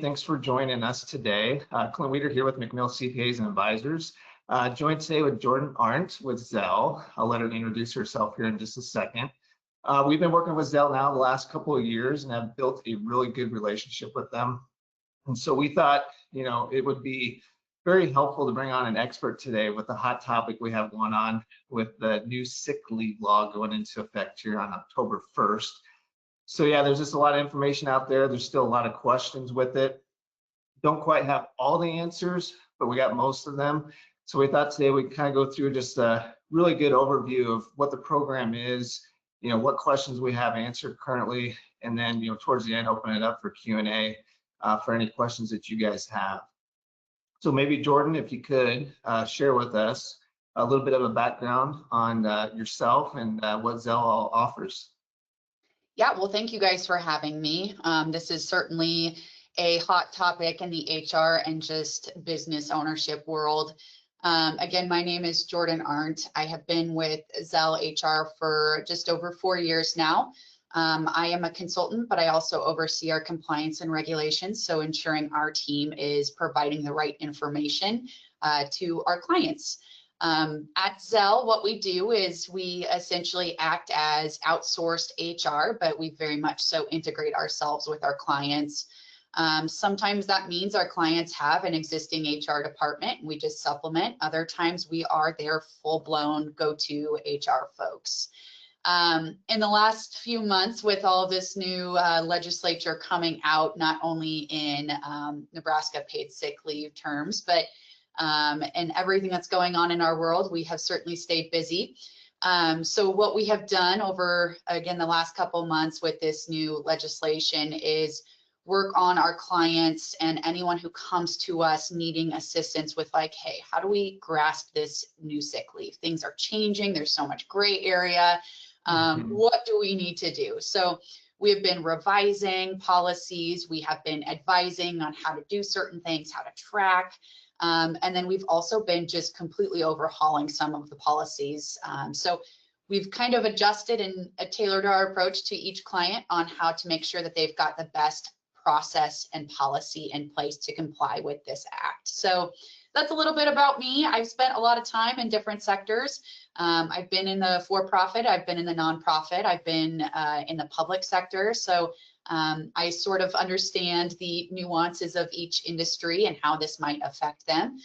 Thanks for joining us today. Clint Weeder here with McMill CPAs Advisors. Joined today with Jordan Arndt with Zelle. I'll let her introduce herself here in just a second. We've been working with Zelle now the last couple of years and have built a really good relationship with them. And so we thought, it would be very helpful to bring on an expert today with the hot topic we have going on with the new sick leave law going into effect here on October 1st. So yeah, there's just a lot of information out there. There's still a lot of questions with it. Don't quite have all the answers, but we got most of them. So we thought today we'd kind of go through just a really good overview of what the program is, what questions we have answered currently, and then, towards the end, open it up for Q&A for any questions that you guys have. So maybe Jordan, if you could share with us a little bit of a background on yourself and what Zelle offers. Yeah, well, thank you guys for having me. This is certainly a hot topic in the HR and just business ownership world. Again, my name is Jordan Arndt. I have been with Zelle HR for just over 4 years now. I am a consultant, but I also oversee our compliance and regulations, so ensuring our team is providing the right information to our clients. At Zelle, what we do is we essentially act as outsourced HR, but we very much so integrate ourselves with our clients. Sometimes that means our clients have an existing HR department and we just supplement. Other times we are their full-blown go-to HR folks. In the last few months, with all this new legislature coming out, not only in Nebraska paid sick leave terms, but and everything that's going on in our world, we have certainly stayed busy. So what we have done over, again, the last couple months with this new legislation is work on our clients and anyone who comes to us needing assistance with like, hey, how do we grasp this new sick leave? Things are changing. There's so much gray area. What do we need to do? So we have been revising policies. We have been advising on how to do certain things, how to track. And then we've also been just completely overhauling some of the policies. So we've kind of adjusted and tailored our approach to each client on how to make sure that they've got the best process and policy in place to comply with this act. So that's a little bit about me. I've spent a lot of time in different sectors. I've been in the for-profit, I've been in the nonprofit, I've been in the public sector. So I sort of understand the nuances of each industry and how this might affect them.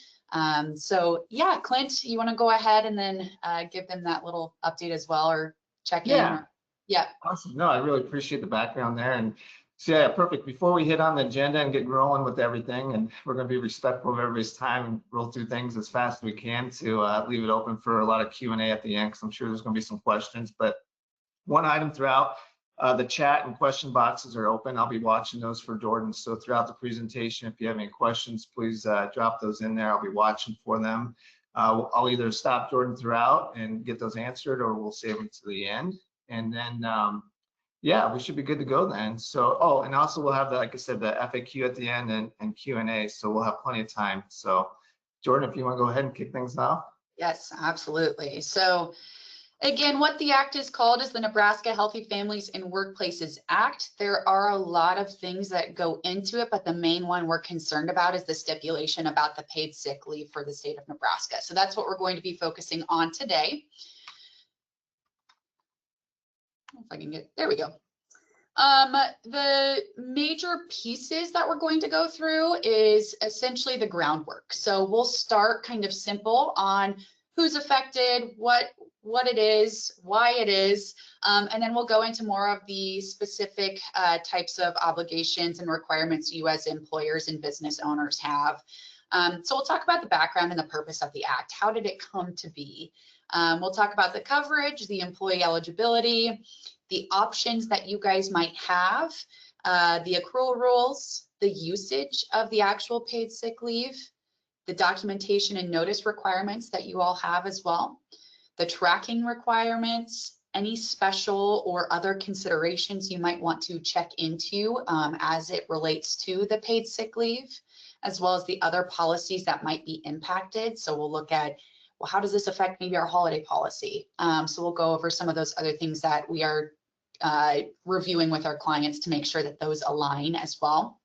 So yeah, Clint, you want to go ahead and then give them that little update as well, or check in? Or, yeah. Awesome. No, I really appreciate the background there. And so yeah, perfect. Before we hit on the agenda and get rolling with everything, and we're going to be respectful of everybody's time and roll through things as fast as we can to leave it open for a lot of Q&A at the end, because I'm sure there's going to be some questions. But one item throughout, the chat and question boxes are open. I'll be watching those for Jordan. So throughout the presentation, if you have any questions, please drop those in there. I'll be watching for them. I'll either stop Jordan throughout and get those answered, or we'll save them to the end. And then, yeah, we should be good to go then. So, oh, and also we'll have, like I said, the FAQ at the end and Q&A. So we'll have plenty of time. So Jordan, if you want to go ahead and kick things off. Yes, absolutely. So again, what the act is called is the Nebraska Healthy Families and Workplaces Act. There are a lot of things that go into it, but the main one we're concerned about is the stipulation about the paid sick leave for the state of Nebraska. So that's what we're going to be focusing on today. If I can get, there we go. The major pieces that we're going to go through is essentially the groundwork. So we'll start kind of simple on who's affected, what it is, why it is, and then we'll go into more of the specific types of obligations and requirements you as employers and business owners have. So we'll talk about the background and the purpose of the act. How did it come to be? We'll talk about the coverage, the employee eligibility, the options that you guys might have, the accrual rules, the usage of the actual paid sick leave, the documentation and notice requirements that you all have as well, the tracking requirements, any special or other considerations you might want to check into as it relates to the paid sick leave, as well as the other policies that might be impacted. So we'll look at, well, how does this affect maybe our holiday policy? So we'll go over some of those other things that we are reviewing with our clients to make sure that those align as well.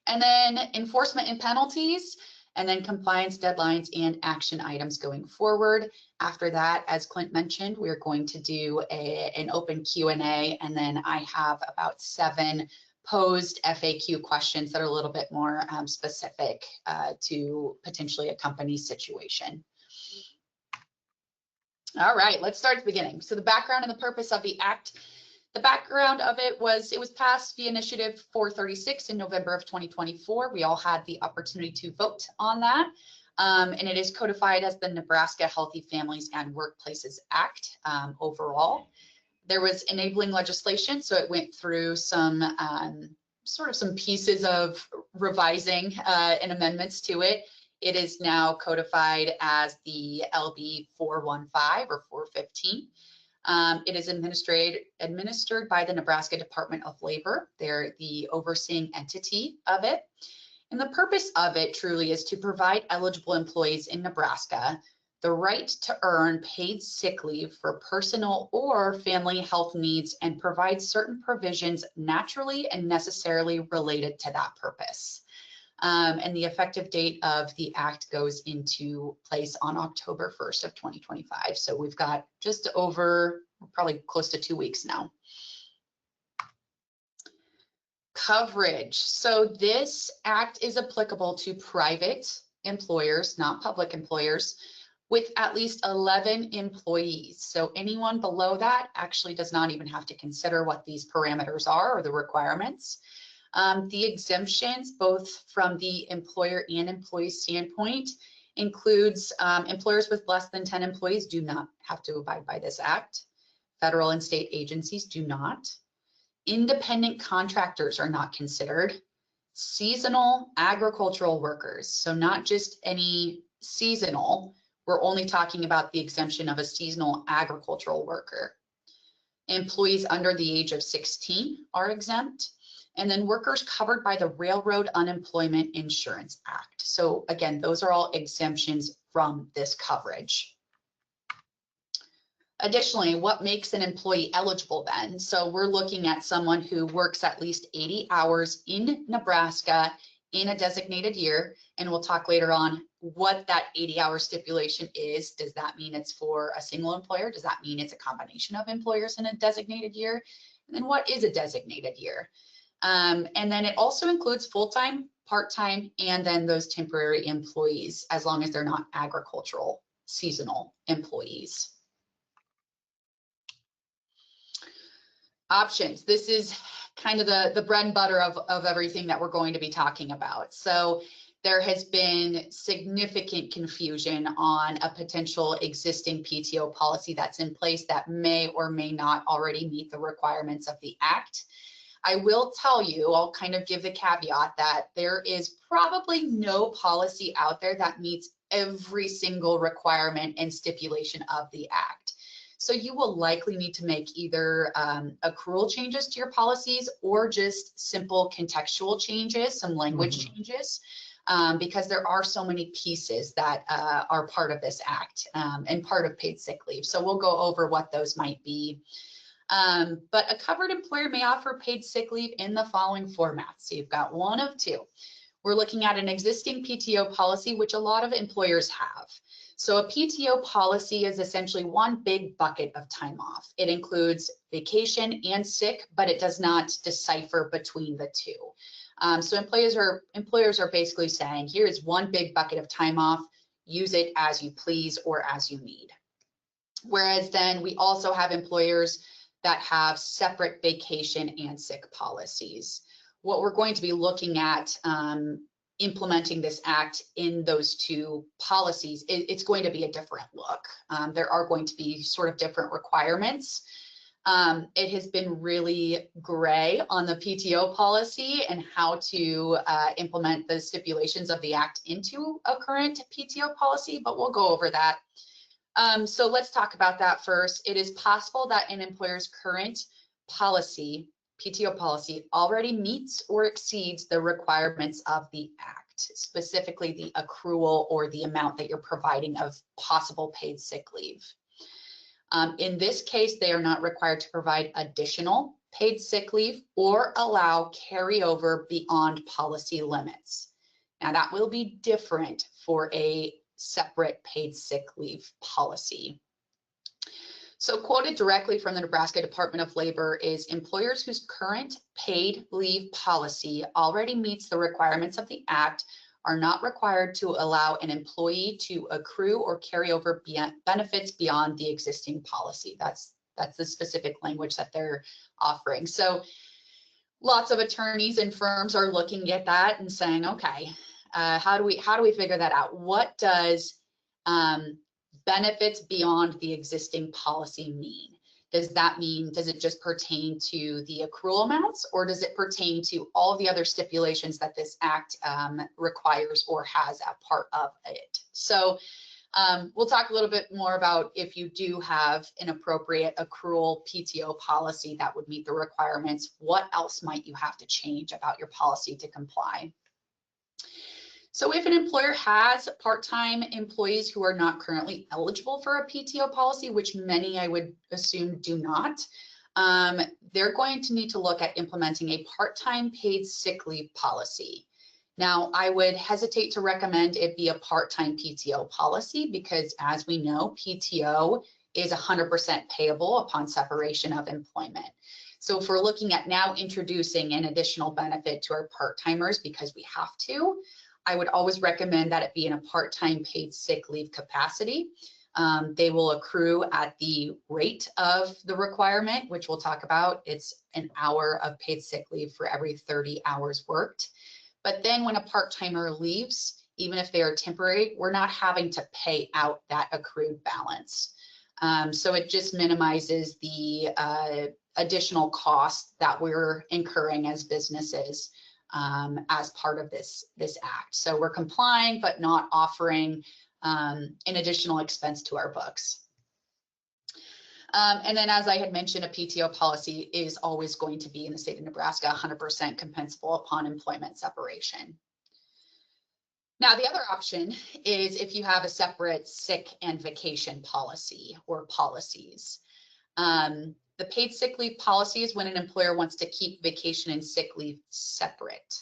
And then enforcement and penalties, and then compliance deadlines and action items going forward. After that, as Clint mentioned, we're going to do an open Q&A, and then I have about 7 posed FAQ questions that are a little bit more specific to potentially a company's situation. All right, let's start at the beginning. So the background and the purpose of the Act. The background of it was passed via Initiative 436 in November of 2024. We all had the opportunity to vote on that. And it is codified as the Nebraska Healthy Families and Workplaces Act overall. There was enabling legislation, so it went through some some pieces of revising and amendments to it. It is now codified as the LB 415 or 415. It is administered by the Nebraska Department of Labor. They're the overseeing entity of it. And the purpose of it truly is to provide eligible employees in Nebraska the right to earn paid sick leave for personal or family health needs and provide certain provisions naturally and necessarily related to that purpose. And the effective date of the act goes into place on October 1st of 2025. So we've got just over probably close to 2 weeks now. Coverage. So this act is applicable to private employers, not public employers, with at least 11 employees. So anyone below that actually does not even have to consider what these parameters are or the requirements. The exemptions, both from the employer and employee standpoint, includes employers with less than 10 employees do not have to abide by this act. Federal and state agencies do not. Independent contractors are not considered. Seasonal agricultural workers, so not just any seasonal, we're only talking about the exemption of a seasonal agricultural worker. Employees under the age of 16 are exempt. And then workers covered by the Railroad Unemployment Insurance Act. So again, those are all exemptions from this coverage. Additionally, what makes an employee eligible then? So we're looking at someone who works at least 80 hours in Nebraska in a designated year, and we'll talk later on what that 80-hour stipulation is. Does that mean it's for a single employer? Does that mean it's a combination of employers in a designated year? And then what is a designated year? And then it also includes full-time, part-time, and then those temporary employees, as long as they're not agricultural seasonal employees. Options. This is kind of the bread and butter of everything that we're going to be talking about. So there has been significant confusion on a potential existing PTO policy that's in place that may or may not already meet the requirements of the Act. I will tell you, I'll kind of give the caveat that there is probably no policy out there that meets every single requirement and stipulation of the Act. So you will likely need to make either accrual changes to your policies or just simple contextual changes, some language changes, because there are so many pieces that are part of this Act and part of paid sick leave. So we'll go over what those might be. But a covered employer may offer paid sick leave in the following formats. So you've got one of two. We're looking at an existing PTO policy, which a lot of employers have. So a PTO policy is essentially one big bucket of time off. It includes vacation and sick, but it does not decipher between the two. So employers are basically saying, here's one big bucket of time off, use it as you please or as you need. Whereas then we also have employers that have separate vacation and sick policies. What we're going to be looking at implementing this Act in those two policies, it's going to be a different look. There are going to be sort of different requirements. It has been really gray on the PTO policy and how to implement the stipulations of the Act into a current PTO policy, but we'll go over that. So let's talk about that first. It is possible that an employer's current policy, PTO policy, already meets or exceeds the requirements of the Act, specifically the accrual or the amount that you're providing of possible paid sick leave. In this case, they are not required to provide additional paid sick leave, or allow carryover beyond policy limits. Now that will be different for a separate paid sick leave policy. So quoted directly from the Nebraska Department of Labor is employers whose current paid leave policy already meets the requirements of the Act are not required to allow an employee to accrue or carry over benefits beyond the existing policy. That's the specific language that they're offering. So lots of attorneys and firms are looking at that and saying, okay, how do we figure that out? What does benefits beyond the existing policy mean? Does that mean, does it just pertain to the accrual amounts, or does it pertain to all the other stipulations that this act requires or has a part of it? So we'll talk a little bit more about if you do have an appropriate accrual PTO policy that would meet the requirements, what else might you have to change about your policy to comply? So if an employer has part-time employees who are not currently eligible for a PTO policy, which many I would assume do not, they're going to need to look at implementing a part-time paid sick leave policy. Now, I would hesitate to recommend it be a part-time PTO policy because, as we know, PTO is 100% payable upon separation of employment. So if we're looking at now introducing an additional benefit to our part-timers because we have to, I would always recommend that it be in a part-time paid sick leave capacity. They will accrue at the rate of the requirement, which we'll talk about. It's an hour of paid sick leave for every 30 hours worked. But then when a part-timer leaves, even if they are temporary, we're not having to pay out that accrued balance. So it just minimizes the additional costs that we're incurring as businesses as part of this act. So we're complying, but not offering an additional expense to our books. And then, as I had mentioned, a PTO policy is always going to be in the state of Nebraska 100% compensable upon employment separation. Now, the other option is if you have a separate sick and vacation policy or policies. The paid sick leave policy is when an employer wants to keep vacation and sick leave separate.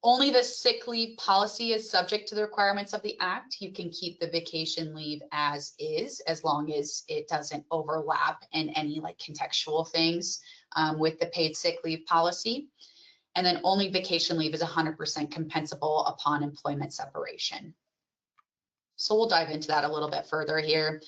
Only the sick leave policy is subject to the requirements of the Act. You can keep the vacation leave as is, as long as it doesn't overlap in any like contextual things with the paid sick leave policy. And then only vacation leave is 100% compensable upon employment separation. So we'll dive into that a little bit further here.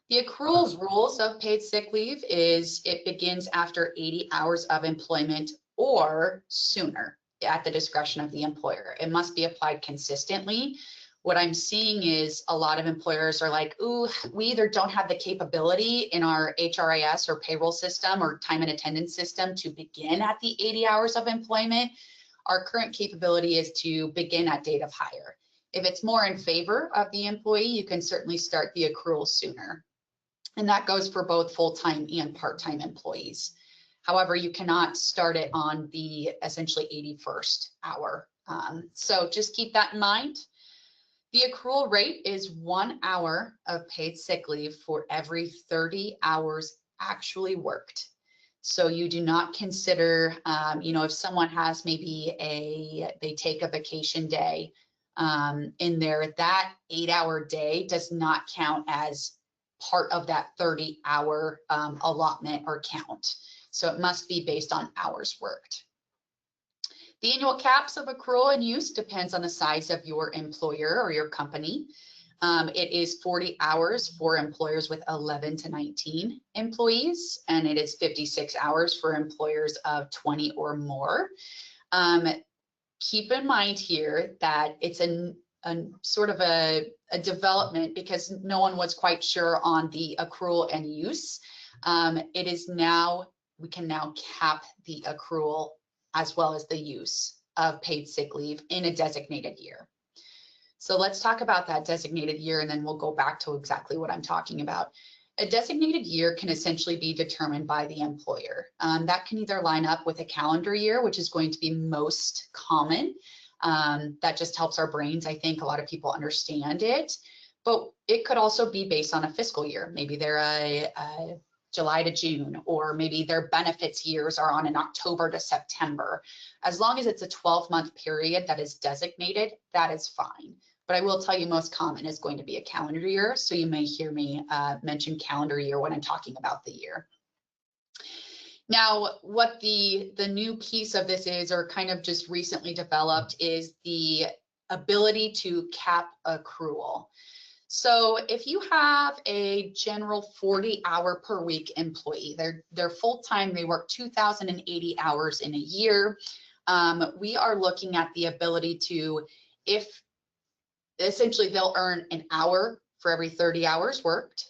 The accrual rules of paid sick leave is it begins after 80 hours of employment or sooner at the discretion of the employer. It must be applied consistently. What I'm seeing is a lot of employers are like, ooh, we either don't have the capability in our HRIS or payroll system or time and attendance system to begin at the 80 hours of employment. Our current capability is to begin at date of hire. If it's more in favor of the employee, you can certainly start the accrual sooner. And that goes for both full-time and part-time employees. However, you cannot start it on the essentially 81st hour. So just keep that in mind. The accrual rate is 1 hour of paid sick leave for every 30 hours actually worked. So you do not consider, if someone has maybe they take a vacation day in there, that 8-hour day does not count as part of that 30-hour allotment or count. So it must be based on hours worked. The annual caps of accrual and use depends on the size of your employer or your company. It is 40 hours for employers with 11 to 19 employees, and it is 56 hours for employers of 20 or more. Keep in mind here that it's a sort of a development because no one was quite sure on the accrual and use. It is now, we can now cap the accrual as well as the use of paid sick leave in a designated year. So let's talk about that designated year, and then we'll go back to exactly what I'm talking about. A designated year can essentially be determined by the employer. That can either line up with a calendar year, which is going to be most common. That just helps our brains. I think a lot of people understand it, but it could also be based on a fiscal year. Maybe they're July to June, or maybe their benefits years are on in October to September. As long as it's a 12-month period that is designated, that is fine. But I will tell you, most common is going to be a calendar year. So you may hear me mention calendar year when I'm talking about the year. Now, what the new piece of this is, or kind of just recently developed, is the ability to cap accrual. So if you have a general 40-hour per week employee, they're full-time, they work 2,080 hours in a year, we are looking at the ability to, if essentially they'll earn an hour for every 30 hours worked.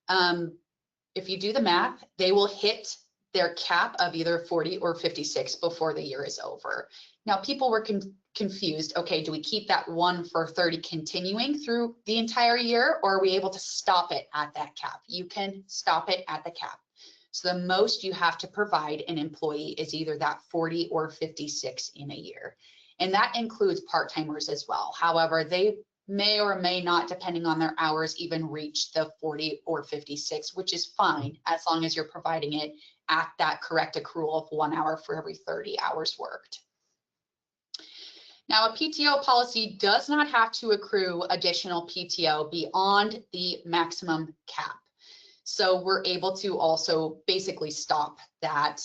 If you do the math, they will hit their cap of either 40 or 56 before the year is over. Now, people were confused. Okay, do we keep that 1 for 30 continuing through the entire year, or are we able to stop it at that cap? You can stop it at the cap. So the most you have to provide an employee is either that 40 or 56 in a year. And that includes part-timers as well. However, they may or may not, depending on their hours, even reach the 40 or 56, which is fine as long as you're providing it at that correct accrual of 1 hour for every 30 hours worked. Now, a PTO policy does not have to accrue additional PTO beyond the maximum cap. So we're able to also basically stop that.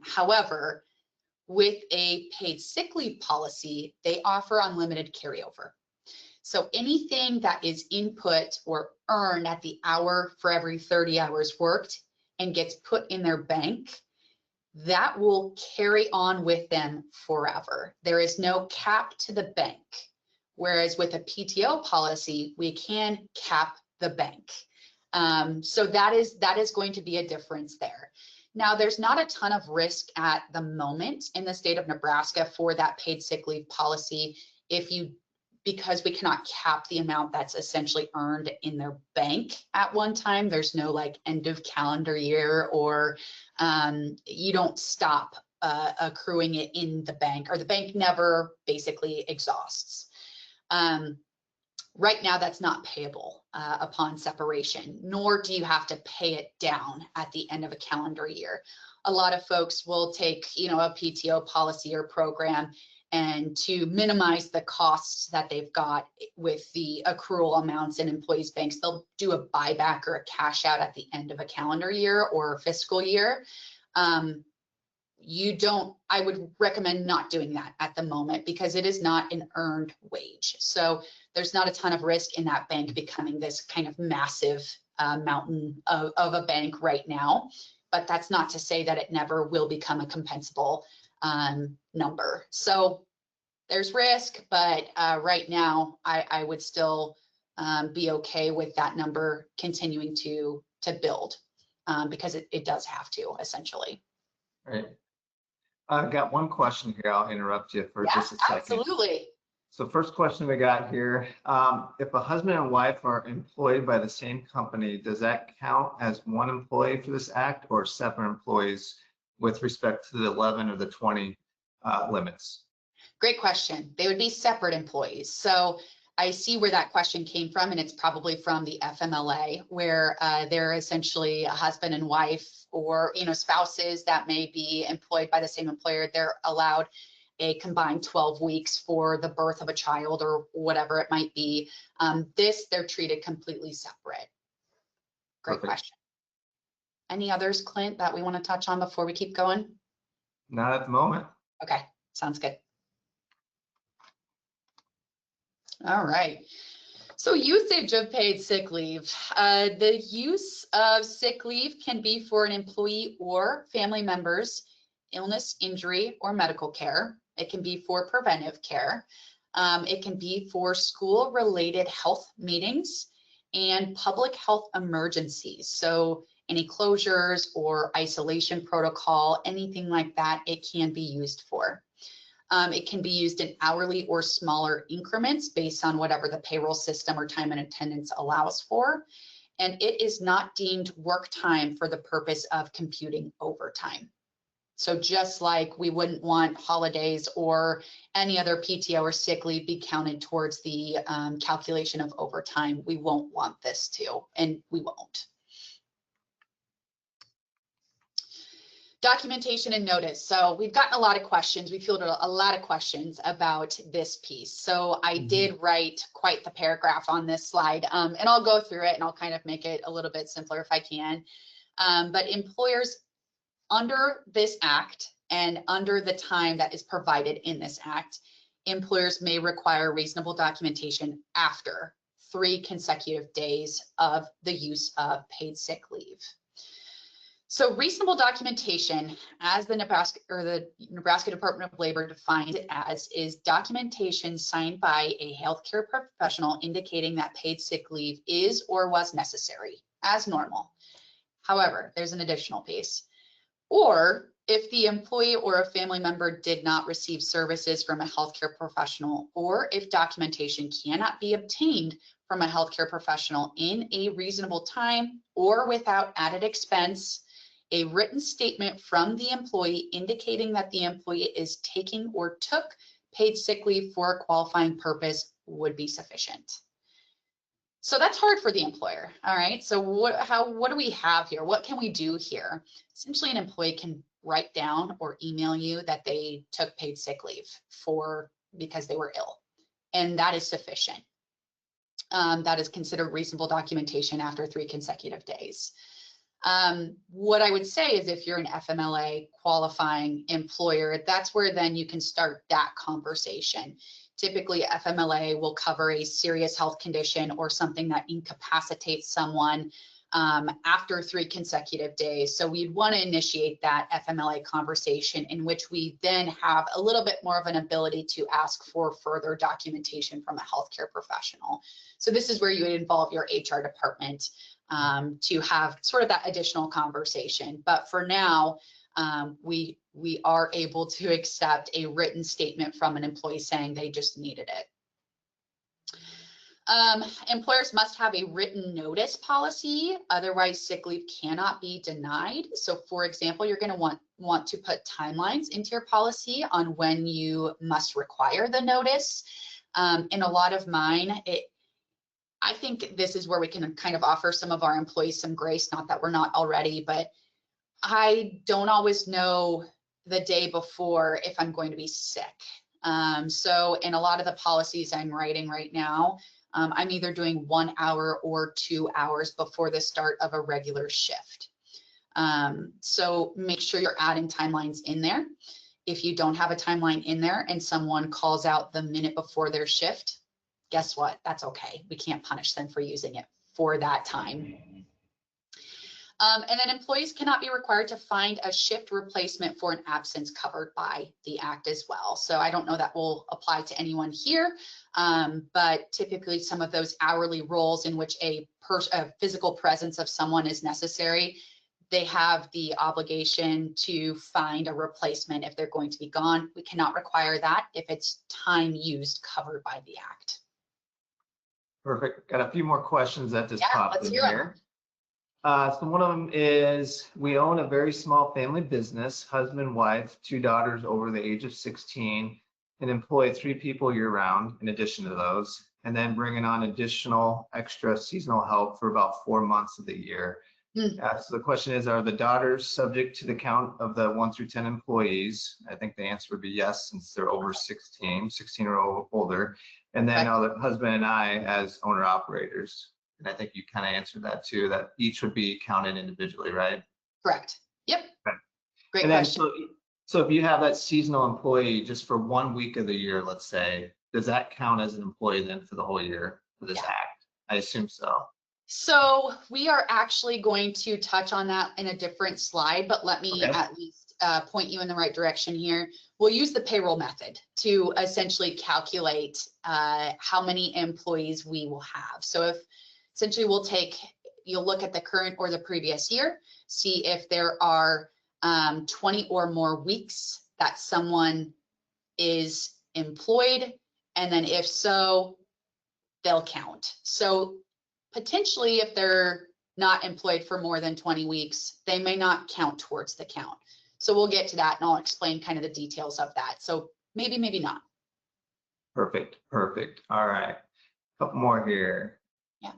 However, with a paid sick leave policy, they offer unlimited carryover. So anything that is input or earned at the hour for every 30 hours worked and gets put in their bank, that will carry on with them forever. There is no cap to the bank. Whereas with a PTO policy, we can cap the bank. So that is going to be a difference there. Now, there's not a ton of risk at the moment in the state of Nebraska for that paid sick leave policy because we cannot cap the amount that's essentially earned in their bank at one time. There's no like end of calendar year, or you don't stop accruing it in the bank, or the bank never basically exhausts. Right now, that's not payable upon separation, nor do you have to pay it down at the end of a calendar year. A lot of folks will take, a PTO policy or program, and to minimize the costs that they've got with the accrual amounts in employees' banks, they'll do a buyback or a cash out at the end of a calendar year or fiscal year. I would recommend not doing that at the moment because it is not an earned wage. So there's not a ton of risk in that bank becoming this kind of massive mountain of a bank right now. But that's not to say that it never will become a compensable number. So there's risk, but right now I would still be okay with that number continuing to build because it does have to, essentially. Right. I've got one question here. I'll interrupt you for just a second. Absolutely. So first question we got here, if a husband and wife are employed by the same company, does that count as one employee for this act, or separate employees with respect to the 11 or the 20 limits? Great question. They would be separate employees. So I see where that question came from, and it's probably from the FMLA, where they're essentially a husband and wife, or spouses that may be employed by the same employer. They're allowed a combined 12 weeks for the birth of a child or whatever it might be. They're treated completely separate. Great question. Any others, Clint, that we want to touch on before we keep going? Not at the moment. Okay, sounds good. All right. So usage of paid sick leave. The use of sick leave can be for an employee or family member's illness, injury, or medical care. It can be for preventive care. It can be for school-related health meetings and public health emergencies. So any closures or isolation protocol, anything like that, it can be used for. It can be used in hourly or smaller increments based on whatever the payroll system or time and attendance allows for. And it is not deemed work time for the purpose of computing overtime. So just like we wouldn't want holidays or any other PTO or sick leave be counted towards the calculation of overtime, we won't want this to, and we won't. Documentation and notice. So we've gotten a lot of questions. We fielded a lot of questions about this piece. So I did write quite the paragraph on this slide, and I'll go through it and I'll kind of make it a little bit simpler if I can. But employers under this act and under the time that is provided in this act, employers may require reasonable documentation after 3 consecutive days of the use of paid sick leave. So reasonable documentation, as the Nebraska Department of Labor defines it as, is documentation signed by a healthcare professional indicating that paid sick leave is or was necessary as normal. However, there's an additional piece. Or if the employee or a family member did not receive services from a healthcare professional, or if documentation cannot be obtained from a healthcare professional in a reasonable time or without added expense, a written statement from the employee indicating that the employee is taking or took paid sick leave for a qualifying purpose would be sufficient. So that's hard for the employer. All right. So what do we have here? What can we do here? Essentially, an employee can write down or email you that they took paid sick leave because they were ill, and that is sufficient. That is considered reasonable documentation after 3 consecutive days. What I would say is if you're an FMLA qualifying employer, that's where then you can start that conversation. Typically, FMLA will cover a serious health condition or something that incapacitates someone after 3 consecutive days. So we'd want to initiate that FMLA conversation in which we then have a little bit more of an ability to ask for further documentation from a healthcare professional. So this is where you would involve your HR department to have sort of that additional conversation. But for now, we are able to accept a written statement from an employee saying they just needed it. Employers must have a written notice policy, otherwise sick leave cannot be denied. So for example, you're going to want to put timelines into your policy on when you must require the notice. In a lot of mine, I think this is where we can kind of offer some of our employees some grace, not that we're not already, but I don't always know the day before if I'm going to be sick. So in a lot of the policies I'm writing right now, I'm either doing 1 hour or 2 hours before the start of a regular shift. So make sure you're adding timelines in there. If you don't have a timeline in there and someone calls out the minute before their shift, guess what? That's okay. We can't punish them for using it for that time. And then employees cannot be required to find a shift replacement for an absence covered by the act as well. So I don't know that will apply to anyone here, but typically some of those hourly roles in which a physical presence of someone is necessary, they have the obligation to find a replacement if they're going to be gone. We cannot require that if it's time used covered by the act. Perfect. Got a few more questions that just popped in here. So one of them is, we own a very small family business, husband, wife, 2 daughters over the age of 16, and employ 3 people year round in addition to those, and then bringing on additional extra seasonal help for about 4 months of the year. So the question is, are the daughters subject to the count of the 1 through 10 employees? I think the answer would be yes, since they're over 16 or older. And then are the husband and I as owner operators? And I think you kind of answered that too, that each would be counted individually, right? Correct. Yep. Okay. Great question. So if you have that seasonal employee just for 1 week of the year, let's say, does that count as an employee then for the whole year for this act? I assume so. So we are actually going to touch on that in a different slide, but let me at least point you in the right direction here. We'll use the payroll method to essentially calculate how many employees we will have. So if essentially you'll look at the current or the previous year, see if there are 20 or more weeks that someone is employed, and then if so, they'll count. So potentially if they're not employed for more than 20 weeks, they may not count towards the count. So we'll get to that and I'll explain kind of the details of that. So maybe not. Perfect. All right. A couple more here. Yeah.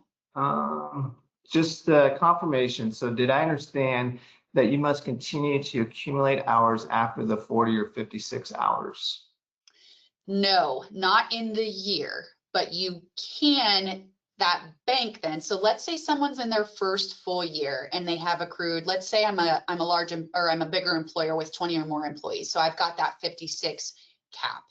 Just confirmation. So did I understand that you must continue to accumulate hours after the 40 or 56 hours? No, not in the year, but you can, that bank then. So let's say someone's in their first full year and they have accrued, let's say I'm a bigger employer with 20 or more employees. So I've got that 56 cap.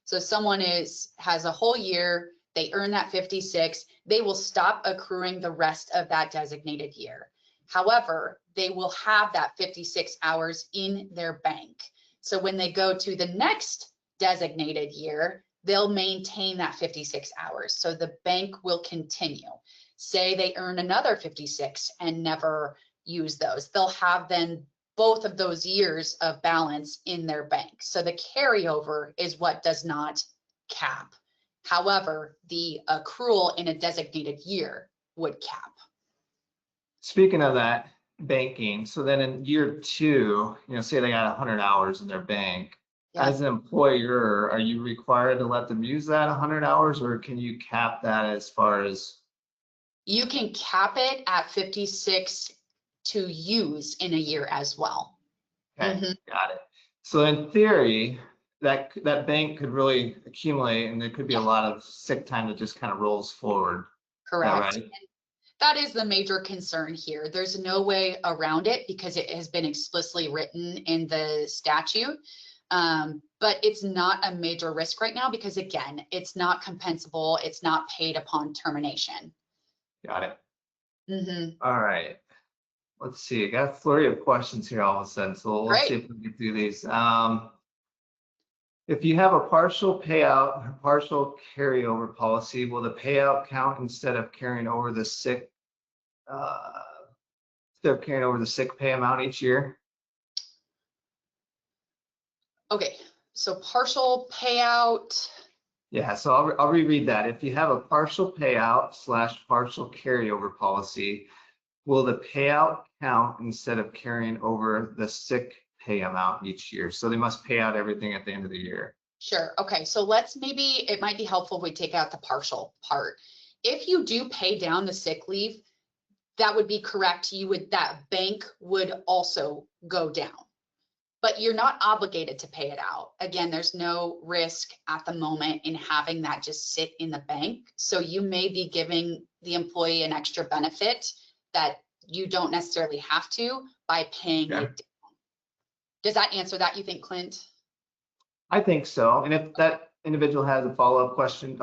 So someone has a whole year, they earn that 56, they will stop accruing the rest of that designated year. However, they will have that 56 hours in their bank. So when they go to the next designated year, they'll maintain that 56 hours. So the bank will continue. Say they earn another 56 and never use those. They'll have then both of those years of balance in their bank. So the carryover is what does not cap. However, the accrual in a designated year would cap. Speaking of that banking, so then in year 2, say they got 100 hours in their bank. Yeah. As an employer, are you required to let them use that 100 hours, or can you cap that as far as? You can cap it at 56 to use in a year as well. Okay, got it. So in theory, that bank could really accumulate, and there could be a lot of sick time that just kind of rolls forward. Correct. Right? And that is the major concern here. There's no way around it because it has been explicitly written in the statute. But it's not a major risk right now because, again, it's not compensable. It's not paid upon termination. Got it. All right. Let's see. I got a flurry of questions here all of a sudden. So let's see if we can get through these. If you have a partial payout, partial carryover policy, will the payout count instead of carrying over the sick pay amount each year? Okay. So partial payout. Yeah, so I'll reread that. If you have a partial payout / partial carryover policy, will the payout count instead of carrying over the sick pay amount each year? So they must pay out everything at the end of the year. Sure. Okay. So it might be helpful if we take out the partial part. If you do pay down the sick leave, that would be correct. That bank would also go down. But you're not obligated to pay it out. Again, there's no risk at the moment in having that just sit in the bank. So you may be giving the employee an extra benefit that you don't necessarily have to by paying it down. Does that answer that, you think, Clint? I think so. And if that individual has a follow-up question,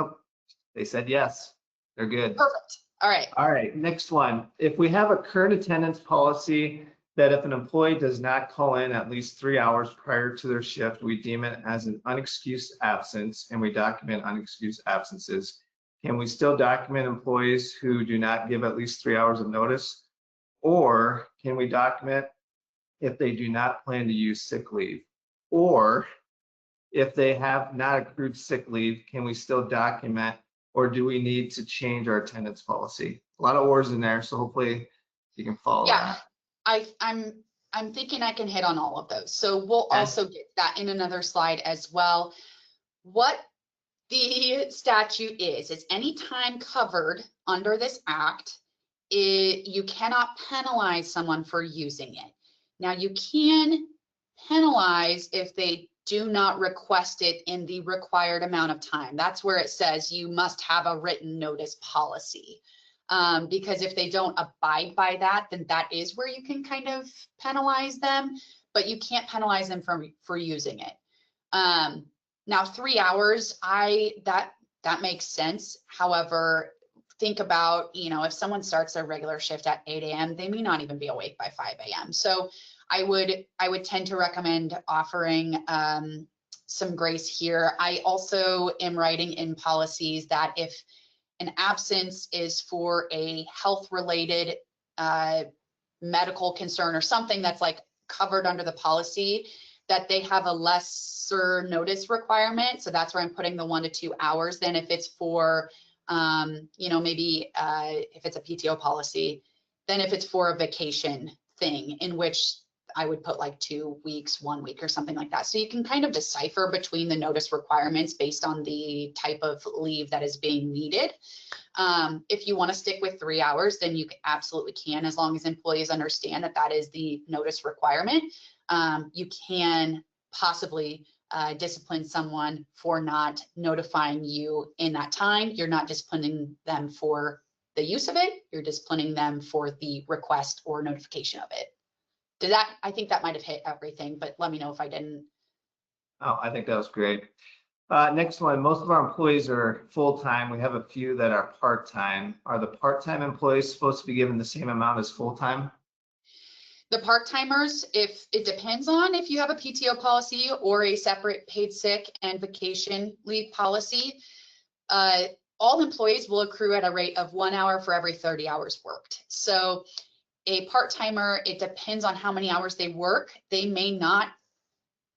they said yes, they're good. Perfect. All right. All right, next one. If we have a current attendance policy that if an employee does not call in at least 3 hours prior to their shift, we deem it as an unexcused absence and we document unexcused absences. Can we still document employees who do not give at least 3 hours of notice? Or can we document if they do not plan to use sick leave? Or if they have not accrued sick leave, can we still document, or do we need to change our attendance policy? A lot of words in there, so hopefully you can follow that. I'm thinking I can hit on all of those. So we'll also get that in another slide as well. What the statute is any time covered under this act, you cannot penalize someone for using it. Now you can penalize if they do not request it in the required amount of time. That's where it says you must have a written notice policy. Because if they don't abide by that, then that is where you can kind of penalize them, but you can't penalize them for using it. Now 3 hours, that makes sense. However, think about, if someone starts their regular shift at 8 a.m., they may not even be awake by 5 a.m. So I would tend to recommend offering some grace here. I also am writing in policies that if an absence is for a health-related medical concern or something that's like covered under the policy, that they have a lesser notice requirement. So that's where I'm putting the 1 to 2 hours. Then if it's for, maybe if it's a PTO policy, then if it's for a vacation thing, in which I would put like 2 weeks, 1 week or something like that. So you can kind of decipher between the notice requirements based on the type of leave that is being needed. If you want to stick with 3 hours, then you absolutely can, as long as employees understand that that is the notice requirement. You can possibly discipline someone for not notifying you in that time. You're not disciplining them for the use of it, you're disciplining them for the request or notification of it. Did that, I think that might have hit everything, but let me know if I didn't. Oh, I think that was great. Next one, most of our employees are full-time. We have a few that are part-time. Are the part-time employees supposed to be given the same amount as full-time? The part-timers, if it depends on if you have a PTO policy or a separate paid sick and vacation leave policy, all employees will accrue at a rate of 1 hour for every 30 hours worked. So a part-timer, it depends on how many hours they work. They may not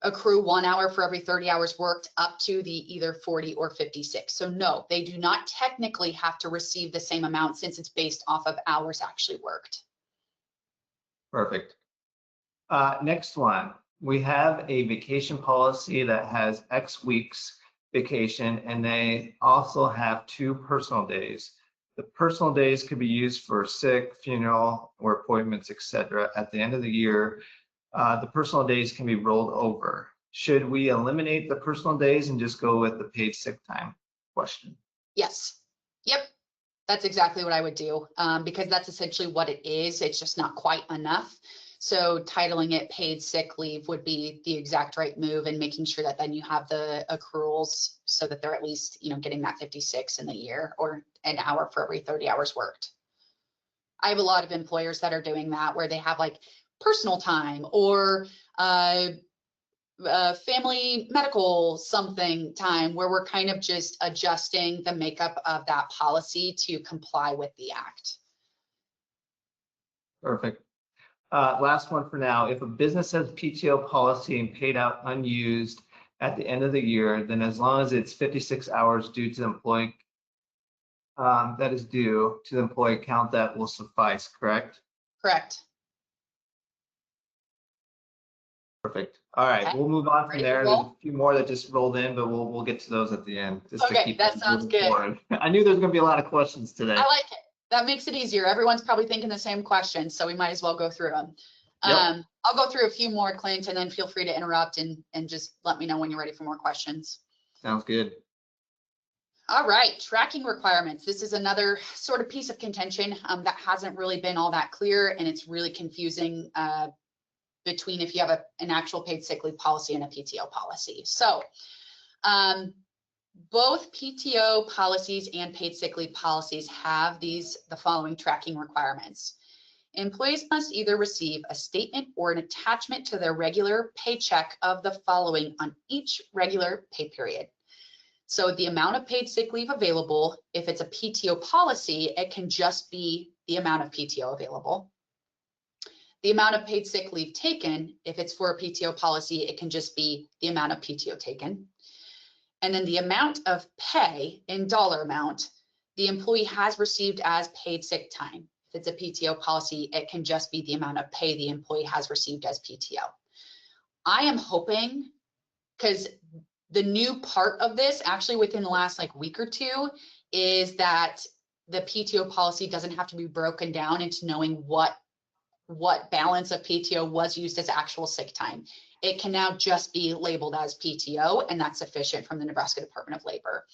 accrue 1 hour for every 30 hours worked up to the either 40 or 56. So no, they do not technically have to receive the same amount since it's based off of hours actually worked. Perfect. Next one, we have a vacation policy that has X weeks vacation, and they also have 2 personal days. The personal days could be used for sick, funeral, or appointments, etc. At the end of the year, the personal days can be rolled over. Should we eliminate the personal days and just go with the paid sick time? Question. Yes. Yep. That's exactly what I would do, because that's essentially what it is. It's just not quite enough. So titling it paid sick leave would be the exact right move, and making sure that then you have the accruals so that they're at least, you know, getting that 56 in the year or an hour for every 30 hours worked. I have a lot of employers that are doing that, where they have like personal time or family medical something time, where we're kind of just adjusting the makeup of that policy to comply with the act. Perfect. Last one for now. If a business has PTO policy and paid out unused at the end of the year, then as long as it's 56 hours due to the employee, that is due to the employee account, that will suffice, correct? Correct. Perfect. All right, Okay. we'll move on from there. There's a few more that just rolled in, but we'll get to those at the end. Just okay, to keep that sounds good. Forward. I knew there's going to be a lot of questions today. I like it. That makes it easier. Everyone's probably thinking the same questions, so we might as well go through them. Yep. I'll go through a few more, Clint, and then feel free to interrupt and just let me know when you're ready for more questions. Sounds good. All right, tracking requirements. This is another sort of piece of contention that hasn't really been all that clear, and it's really confusing between if you have an actual paid sick leave policy and a PTO policy. So both PTO policies and paid sick leave policies have the following tracking requirements. Employees must either receive a statement or an attachment to their regular paycheck of the following on each regular pay period. So the amount of paid sick leave available, if it's a PTO policy, it can just be the amount of PTO available. The amount of paid sick leave taken, if it's for a PTO policy, it can just be the amount of PTO taken. And then the amount of pay in dollar amount the employee has received as paid sick time. If it's a PTO policy, it can just be the amount of pay the employee has received as PTO. I am hoping, because the new part of this actually within the last week or two is that the PTO policy doesn't have to be broken down into knowing what balance of PTO was used as actual sick time. It can now just be labeled as PTO, and that's sufficient from the Nebraska Department of Labor.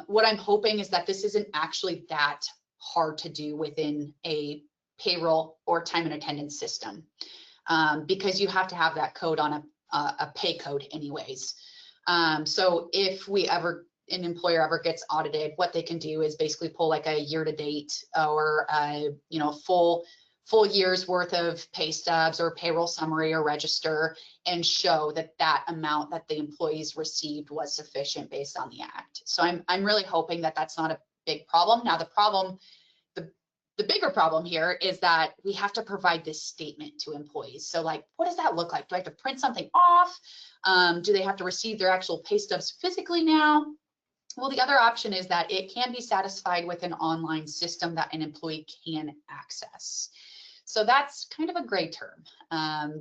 What I'm hoping is that this isn't actually that hard to do within a payroll or time and attendance system, because you have to have that code on a pay code anyways. So if an employer ever gets audited, what they can do is basically pull a year to date or full year's worth of pay stubs or payroll summary or register and show that amount that the employees received was sufficient based on the act. So I'm really hoping that that's not a big problem. Now the bigger problem here is that we have to provide this statement to employees. So what does that look like? Do I have to print something off? Do they have to receive their actual pay stubs physically now? Well, the other option is that it can be satisfied with an online system that an employee can access. So that's kind of a gray term.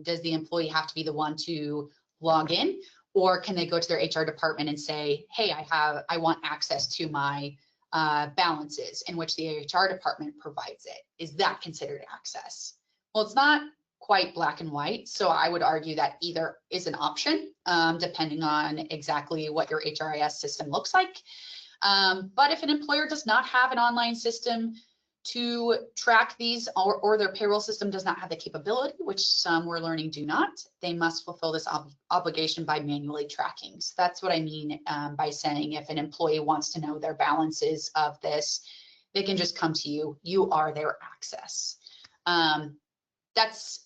Does the employee have to be the one to log in, or can they go to their HR department and say, hey, I want access to my balances in which the HR department provides it. Is that considered access? Well, it's not quite black and white. So I would argue that either is an option, depending on exactly what your HRIS system looks like. But if an employer does not have an online system to track these, or their payroll system does not have the capability, which some we're learning do not, they must fulfill this obligation by manually tracking. So that's what I mean by saying if an employee wants to know their balances of this, they can just come to you. You are their access. That's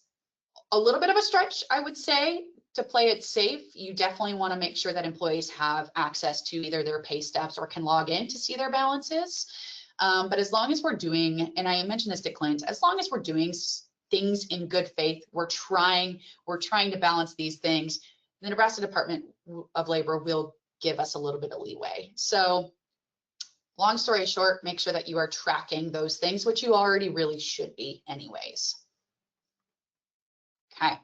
a little bit of a stretch, I would say, to play it safe. You definitely want to make sure that employees have access to either their pay stubs or can log in to see their balances. But as long as we're doing, and I mentioned this to Clint, as long as we're doing things in good faith, we're trying to balance these things, the Nebraska Department of Labor will give us a little bit of leeway. So long story short, make sure that you are tracking those things, which you already really should be anyways. Okay.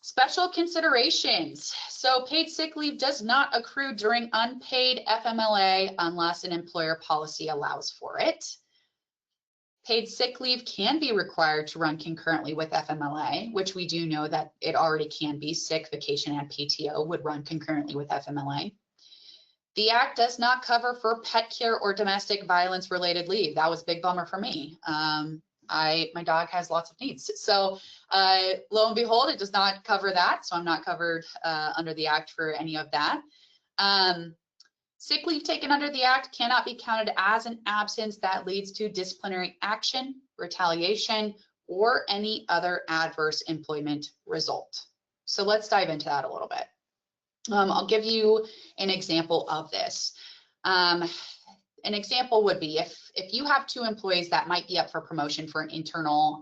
Special considerations. So paid sick leave does not accrue during unpaid FMLA unless an employer policy allows for it. Paid sick leave can be required to run concurrently with FMLA, which we do know that it already can be. Sick, vacation, and PTO would run concurrently with FMLA. The Act does not cover for pet care or domestic violence related leave. That was a big bummer for me. My dog has lots of needs. So lo and behold, it does not cover that. So I'm not covered under the Act for any of that. Sick leave taken under the Act cannot be counted as an absence that leads to disciplinary action, retaliation, or any other adverse employment result. So let's dive into that a little bit. I'll give you an example of this. An example would be if you have two employees that might be up for promotion for an internal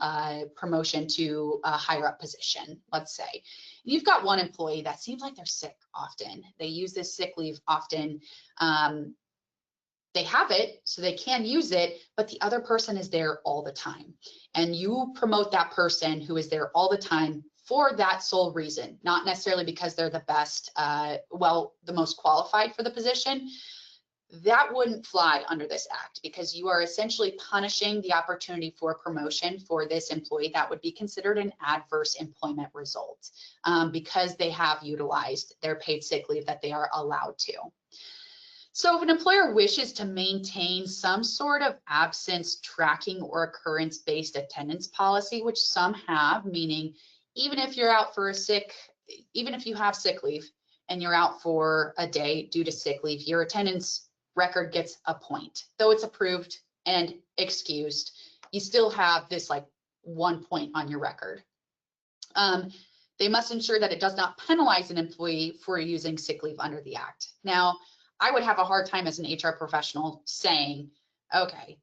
promotion to a higher up position, let's say. You've got one employee that seems like they're sick often. They use this sick leave often. They have it, so they can use it, but the other person is there all the time. And you promote that person who is there all the time for that sole reason, not necessarily because they're the best, the most qualified for the position. That wouldn't fly under this Act because you are essentially punishing the opportunity for promotion for this employee. That would be considered an adverse employment result because they have utilized their paid sick leave that they are allowed to. So if an employer wishes to maintain some sort of absence tracking or occurrence-based attendance policy, which some have, meaning even if you're out for even if you have sick leave and you're out for a day due to sick leave, your attendance record gets a point. Though it's approved and excused, you still have this like 1 point on your record. They must ensure that it does not penalize an employee for using sick leave under the Act. Now, I would have a hard time as an HR professional saying, okay,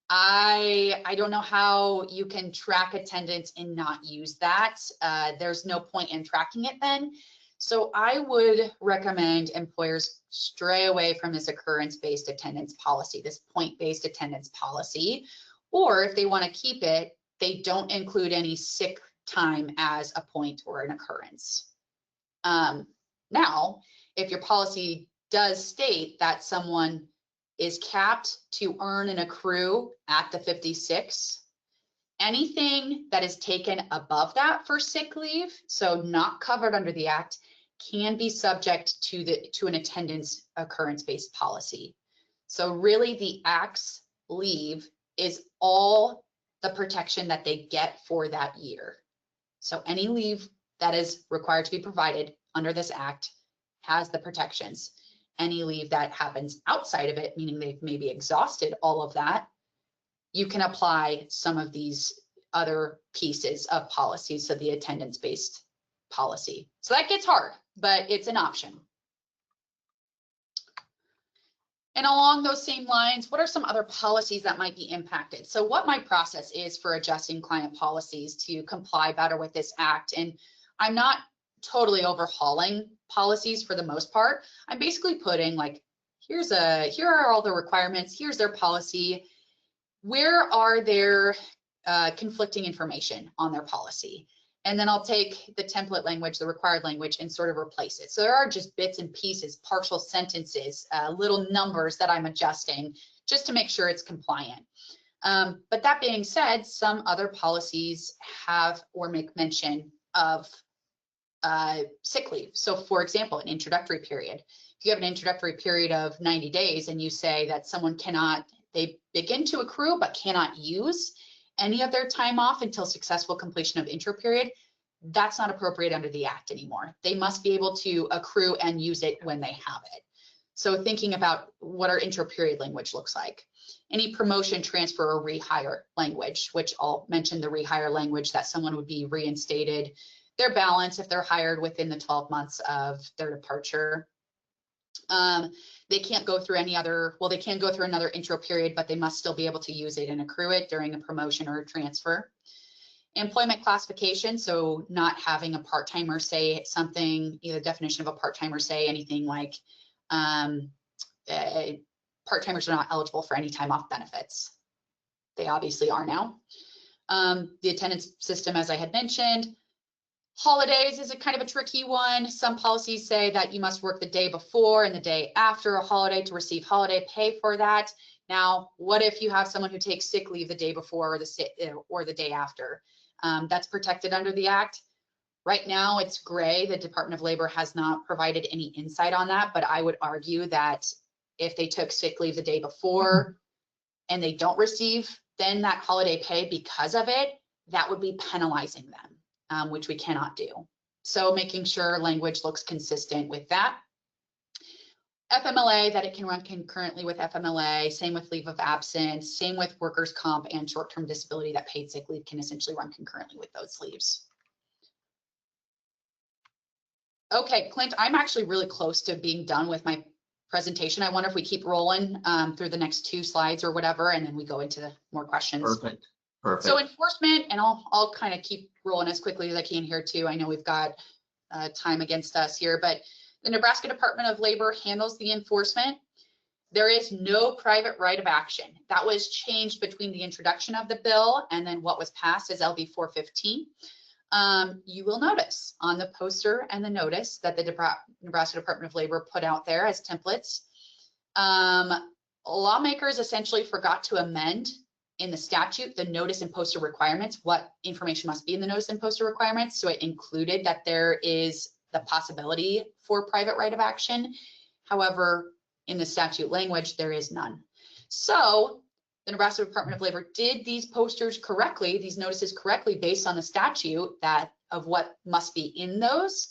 I don't know how you can track attendance and not use that. There's no point in tracking it then. So I would recommend employers stray away from this occurrence-based attendance policy, this point-based attendance policy, or if they want to keep it, they don't include any sick time as a point or an occurrence. Now, if your policy does state that someone is capped to earn and accrue at the 56, anything that is taken above that for sick leave, so not covered under the Act, can be subject to an attendance occurrence-based policy. So really the Act's leave is all the protection that they get for that year. So any leave that is required to be provided under this Act has the protections. Any leave that happens outside of it, meaning they've maybe exhausted all of that, you can apply some of these other pieces of policy, so the attendance-based policy. So that gets hard, but it's an option. And along those same lines, what are some other policies that might be impacted? So what my process is for adjusting client policies to comply better with this Act, and I'm not totally overhauling policies for the most part. I'm basically putting like, here are all the requirements, here's their policy, where are their conflicting information on their policy? and then I'll take the template language, the required language, and sort of replace it. So there are just bits and pieces, partial sentences, little numbers that I'm adjusting just to make sure it's compliant. But that being said, some other policies have or make mention of sick leave. So for example, an introductory period. If you have an introductory period of 90 days and you say that someone they begin to accrue but cannot use any of their time off until successful completion of intro period, that's not appropriate under the Act anymore. They must be able to accrue and use it when they have it. So thinking about what our intro period language looks like. Any promotion, transfer, or rehire language, which I'll mention the rehire language, that someone would be reinstated their balance if they're hired within the 12 months of their departure. They can't go through any other, well, they can go through another intro period, but they must still be able to use it and accrue it during a promotion or a transfer. Employment classification, so not having a part-timer say something, either definition of a part-timer say anything like part-timers are not eligible for any time off benefits. They obviously are now. The attendance system, as I had mentioned. Holidays is a kind of a tricky one. Some policies say that you must work the day before and the day after a holiday to receive holiday pay for that. Now, what if you have someone who takes sick leave the day before or the day after? That's protected under the Act. Right now, it's gray. The Department of Labor has not provided any insight on that, but I would argue that if they took sick leave the day before and they don't receive then that holiday pay because of it, that would be penalizing them, which we cannot do. So making sure language looks consistent with that. FMLA, that it can run concurrently with FMLA, same with leave of absence, same with workers' comp and short-term disability, that paid sick leave can essentially run concurrently with those leaves. Okay, Clint, I'm actually really close to being done with my presentation. I wonder if we keep rolling through the next 2 slides or whatever, and then we go into more questions. Perfect. Perfect. So enforcement, and I'll kind of keep rolling as quickly as I can here too. I know we've got time against us here, but the Nebraska Department of Labor handles the enforcement. There is no private right of action. That was changed between the introduction of the bill and then what was passed as LB 415. You will notice on the poster and the notice that the Nebraska Department of Labor put out there as templates. Lawmakers essentially forgot to amend in the statute the notice and poster requirements, what information must be in the notice and poster requirements. So it included that there is the possibility for private right of action. However, in the statute language, there is none. So the Nebraska Department of Labor did these posters correctly, these notices correctly based on the statute of what must be in those,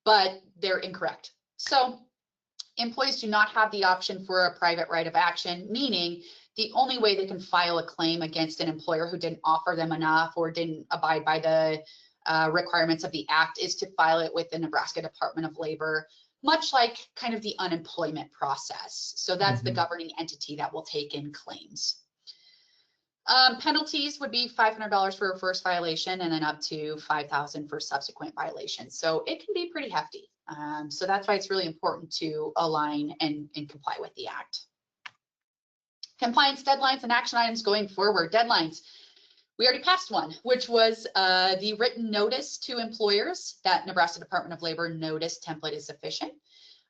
but they're incorrect. So employees do not have the option for a private right of action, meaning the only way they can file a claim against an employer who didn't offer them enough or didn't abide by the requirements of the Act is to file it with the Nebraska Department of Labor, much like kind of the unemployment process. So that's the governing entity that will take in claims. Penalties would be $500 for a first violation and then up to $5,000 for subsequent violations. So it can be pretty hefty. So that's why it's really important to align and comply with the Act. Compliance deadlines and action items going forward. Deadlines. We already passed one, which was the written notice to employers that Nebraska Department of Labor notice template is sufficient.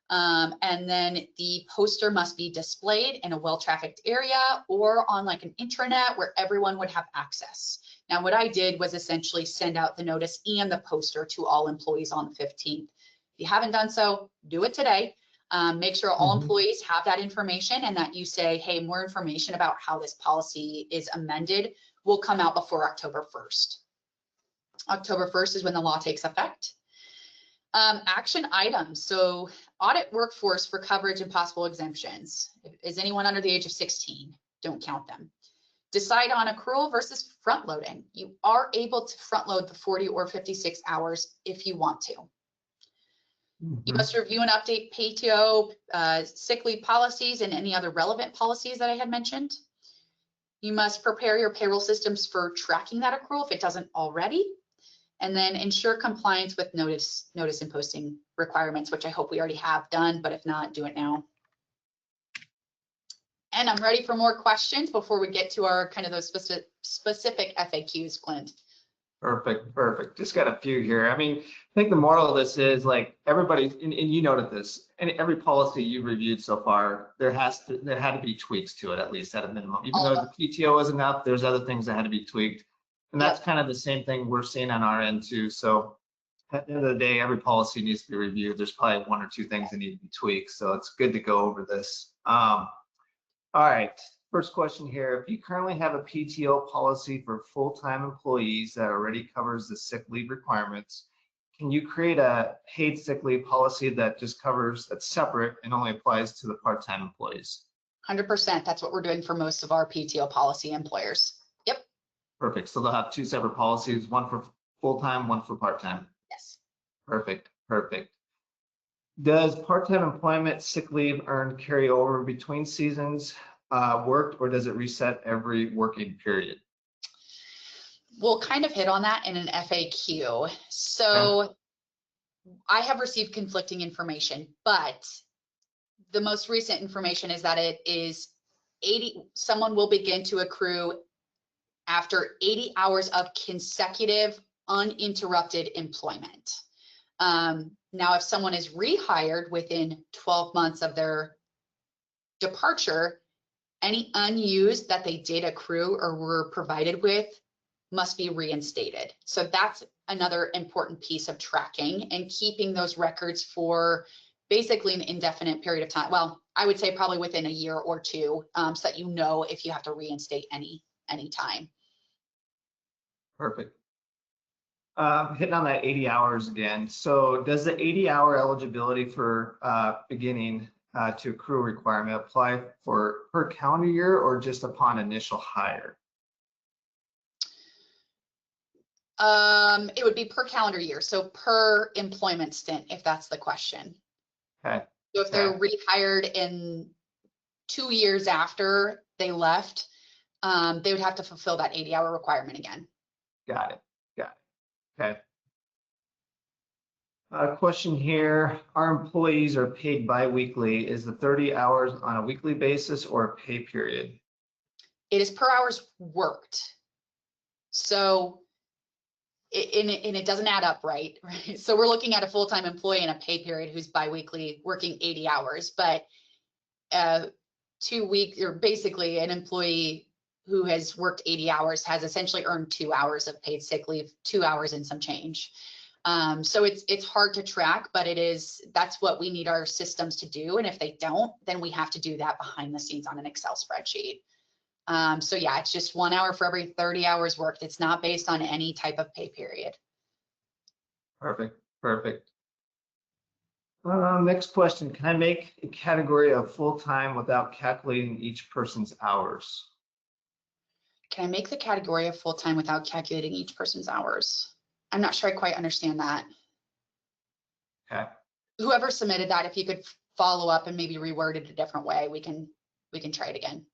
And then the poster must be displayed in a well-trafficked area or on like an intranet where everyone would have access. Now, what I did was essentially send out the notice and the poster to all employees on the 15th. If you haven't done so, do it today. Make sure all employees have that information and that you say, hey, more information about how this policy is amended will come out before October 1st. October 1st is when the law takes effect. Action items. So audit workforce for coverage and possible exemptions. Is anyone under the age of 16? Don't count them. Decide on accrual versus front loading. You are able to front load the 40 or 56 hours if you want to. You must review and update PTO, sick leave policies and any other relevant policies that I had mentioned. You must prepare your payroll systems for tracking that accrual if it doesn't already. And then ensure compliance with notice and posting requirements, which I hope we already have done, but if not, do it now. And I'm ready for more questions before we get to our kind of those specific FAQs, Clint. Perfect, perfect. Just got a few here. I mean, I think the moral of this is like everybody, and you noted this, and every policy you reviewed so far, there had to be tweaks to it, at least at a minimum. Even though the PTO was enough, there's other things that had to be tweaked. And that's kind of the same thing we're seeing on our end too. So at the end of the day, every policy needs to be reviewed. There's probably one or two things that need to be tweaked. So it's good to go over this. All right. First question here, if you currently have a PTO policy for full-time employees that already covers the sick leave requirements, can you create a paid sick leave policy that just covers, that's separate and only applies to the part-time employees? 100%. That's what we're doing for most of our PTO policy employers. Yep. Perfect. So they'll have two separate policies, one for full-time, one for part-time. Yes. Perfect, perfect. Does part-time employment sick leave earned carry over between seasons worked, or does it reset every working period? We'll kind of hit on that in an FAQ. So I have received conflicting information, but the most recent information is that it is 80, someone will begin to accrue after 80 hours of consecutive uninterrupted employment. Now, if someone is rehired within 12 months of their departure, any unused that they did accrue or were provided with must be reinstated. So that's another important piece of tracking and keeping those records for basically an indefinite period of time. Well, I would say probably within a year or two, so that you know if you have to reinstate any time. Perfect. Hitting on that 80 hours again. So does the 80-hour eligibility for beginning to accrue requirement apply for per calendar year or just upon initial hire? It would be per calendar year, so per employment stint, if that's the question. Okay. So if they're rehired in 2 years after they left, they would have to fulfill that 80-hour requirement again. Got it. Got it. Okay. Question here, our employees are paid bi-weekly. Is the 30 hours on a weekly basis or a pay period? It is per hours worked. So, and it doesn't add up, right? So we're looking at a full-time employee in a pay period who's bi-weekly working 80 hours, but 2 weeks, or basically an employee who has worked 80 hours has essentially earned 2 hours of paid sick leave, 2 hours and some change. So it's hard to track, but that's what we need our systems to do. And if they don't, then we have to do that behind the scenes on an Excel spreadsheet. So yeah, it's just 1 hour for every 30 hours worked. It's not based on any type of pay period. Perfect, perfect. Next question, can I make a category of full-time without calculating each person's hours? Can I make the category of full-time without calculating each person's hours? I'm not sure I quite understand that. Okay. Whoever submitted that, if you could follow up and maybe reword it a different way, we can try it again.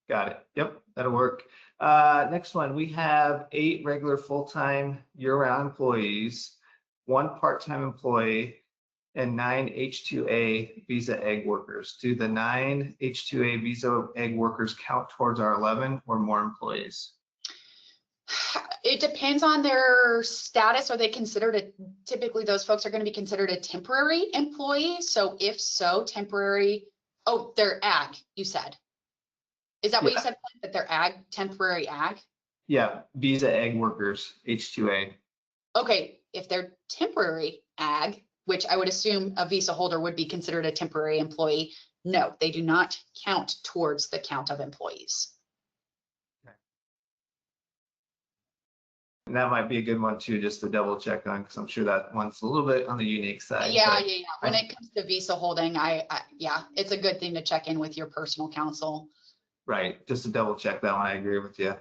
Got it. Yep, that'll work. Next one, we have 8 regular full-time year-round employees, 1 part-time employee, and 9 H-2A visa egg workers. Do the 9 H-2A visa egg workers count towards our 11 or more employees? It depends on their status. Are they considered typically those folks are going to be considered a temporary employee? So if so, temporary, oh, they're ag, you said. Is that what you said, that they're ag, temporary ag? Yeah, visa egg workers, H-2A. Okay, if they're temporary ag, which I would assume a visa holder would be considered a temporary employee, no, they do not count towards the count of employees. And that might be a good one too, just to double check on, because I'm sure that one's a little bit on the unique side. Yeah. When it comes to visa holding, yeah, it's a good thing to check in with your personal counsel. Right, just to double check that one, I agree with you.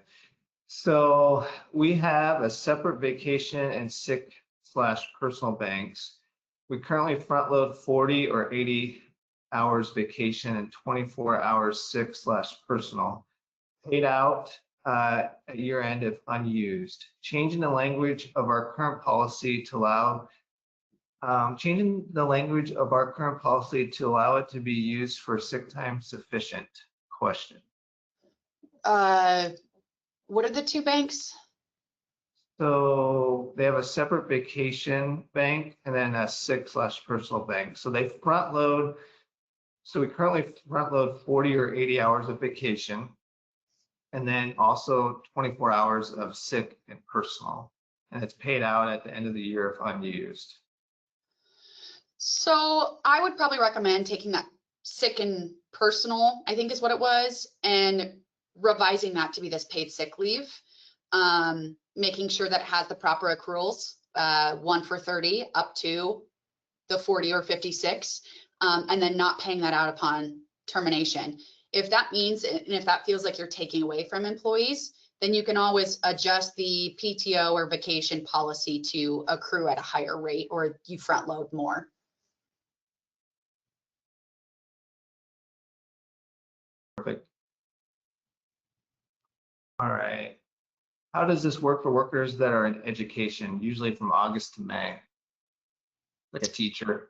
So we have a separate vacation and sick/personal banks. We currently front load 40 or 80 hours vacation and 24 hours sick/personal. Paid out at year end if unused. Changing the language of our current policy to allow it to be used for sick time sufficient? Question. What are the 2 banks? So they have a separate vacation bank and then a sick/personal bank. So they front load. So we currently front load 40 or 80 hours of vacation, and then also 24 hours of sick and personal. And it's paid out at the end of the year if unused. So I would probably recommend taking that sick and personal, I think is what it was, and revising that to be this paid sick leave. Making sure that it has the proper accruals, 1 for 30 up to the 40 or 56, and then not paying that out upon termination. If that means, and if that feels like you're taking away from employees, then you can always adjust the PTO or vacation policy to accrue at a higher rate, or you front load more. Perfect. All right. How does this work for workers that are in education, usually from August to May? Like a teacher?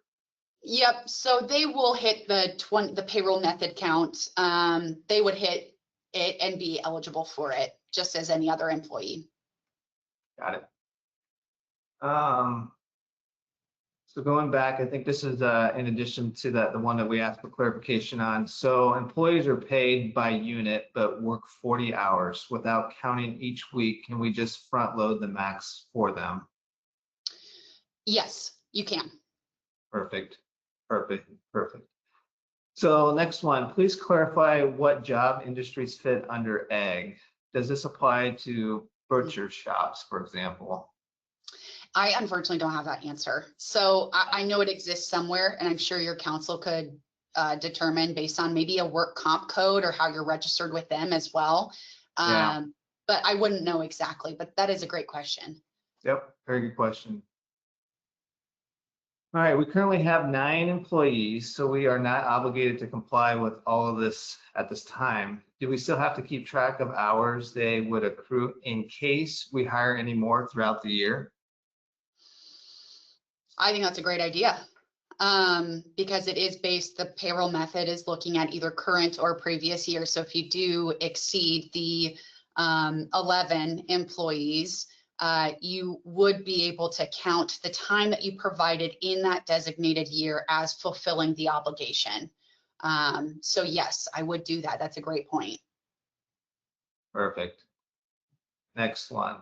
Yep, so they will hit the payroll method count. They would hit it and be eligible for it, just as any other employee. Got it. So going back, I think this is in addition to the one that we asked for clarification on. So employees are paid by unit, but work 40 hours without counting each week. Can we just front load the max for them? Yes, you can. Perfect, perfect, perfect. So next one, please clarify what job industries fit under ag. Does this apply to butcher shops, for example? I unfortunately don't have that answer. So I know it exists somewhere, and I'm sure your council could determine based on maybe a work comp code or how you're registered with them as well. Yeah. But I wouldn't know exactly, but that is a great question. Yep, very good question. All right, we currently have 9 employees, so we are not obligated to comply with all of this at this time. Do we still have to keep track of hours they would accrue in case we hire any more throughout the year? I think that's a great idea. Because it is based, the payroll method is looking at either current or previous year. So if you do exceed the 11 employees, you would be able to count the time that you provided in that designated year as fulfilling the obligation. So yes, I would do that. That's a great point. Perfect. Next one.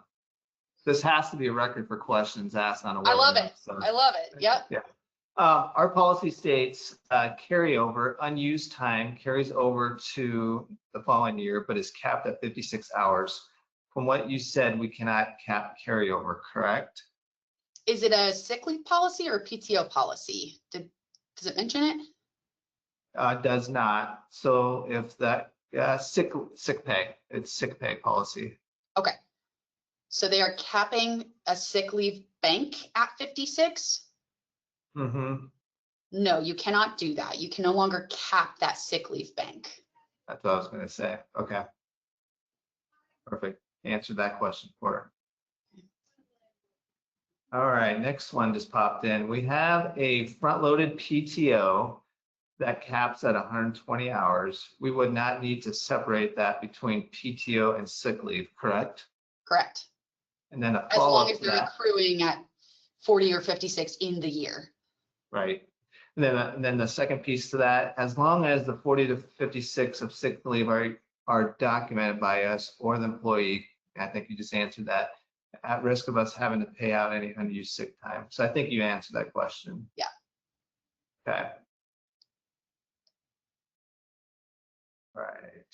This has to be a record for questions asked on a webinar. I love it. So. I love it. Yep. Yeah. Our policy states carryover, unused time carries over to the following year, but is capped at 56 hours. From what you said, we cannot cap carryover, correct? Is it a sick leave policy or a PTO policy? Does it mention it? Does not. So if that sick pay, it's sick pay policy. Okay. So they are capping a sick leave bank at 56? Mm-hmm. No, you cannot do that. You can no longer cap that sick leave bank. That's what I was going to say. Okay. Perfect. Answered that question for her. All right, next one just popped in. We have a front-loaded PTO that caps at 120 hours. We would not need to separate that between PTO and sick leave, correct? Correct. And then as long as they're accruing at 40 or 56 in the year. Right. And then the second piece to that, as long as the 40 to 56 of sick leave are documented by us or the employee, I think you just answered that, at risk of us having to pay out any unused sick time. So I think you answered that question. Yeah. Okay. Right.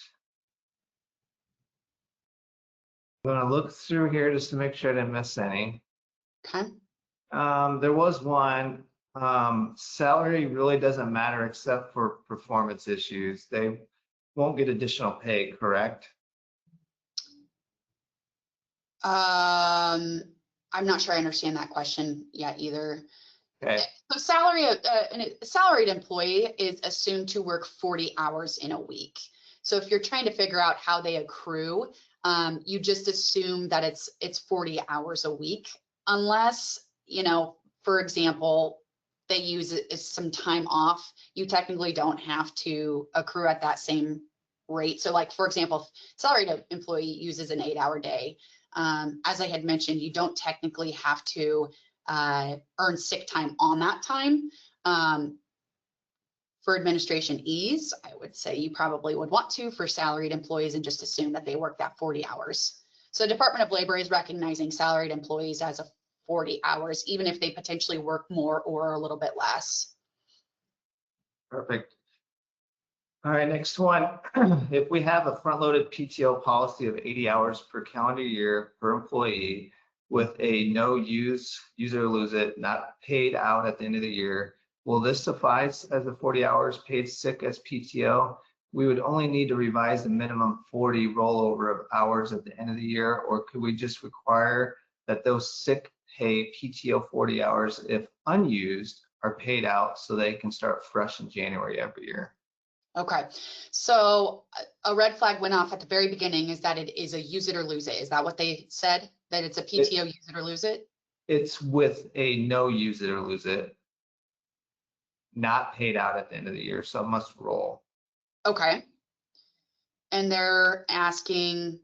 I'm going to look through here just to make sure I didn't miss any. Okay. There was one, salary really doesn't matter except for performance issues. They won't get additional pay, correct? I'm not sure I understand that question yet either. Okay. So a salaried employee is assumed to work 40 hours in a week. So if you're trying to figure out how they accrue, you just assume that it's 40 hours a week, unless, you know, for example, they use it as some time off. You technically don't have to accrue at that same rate. So like, for example, salaried employee uses an 8-hour day. As I had mentioned, you don't technically have to earn sick time on that time. For administration ease, I would say you probably would want to for salaried employees and just assume that they work that 40 hours. So the Department of Labor is recognizing salaried employees as a 40 hours, even if they potentially work more or a little bit less. Perfect. All right, next one. If we have a front-loaded PTO policy of 80 hours per calendar year per employee with a no use it or lose it, not paid out at the end of the year, will this suffice as the 40 hours paid sick as PTO? We would only need to revise the minimum 40 rollover of hours at the end of the year, or could we just require that those sick pay PTO 40 hours, if unused, are paid out so they can start fresh in January every year? Okay, so a red flag went off at the very beginning, is that it is a use it or lose it. Is that what they said? That it's a PTO use it or lose it? It's with a no use it or lose it, not paid out at the end of the year, so it must roll. Okay. And they're asking,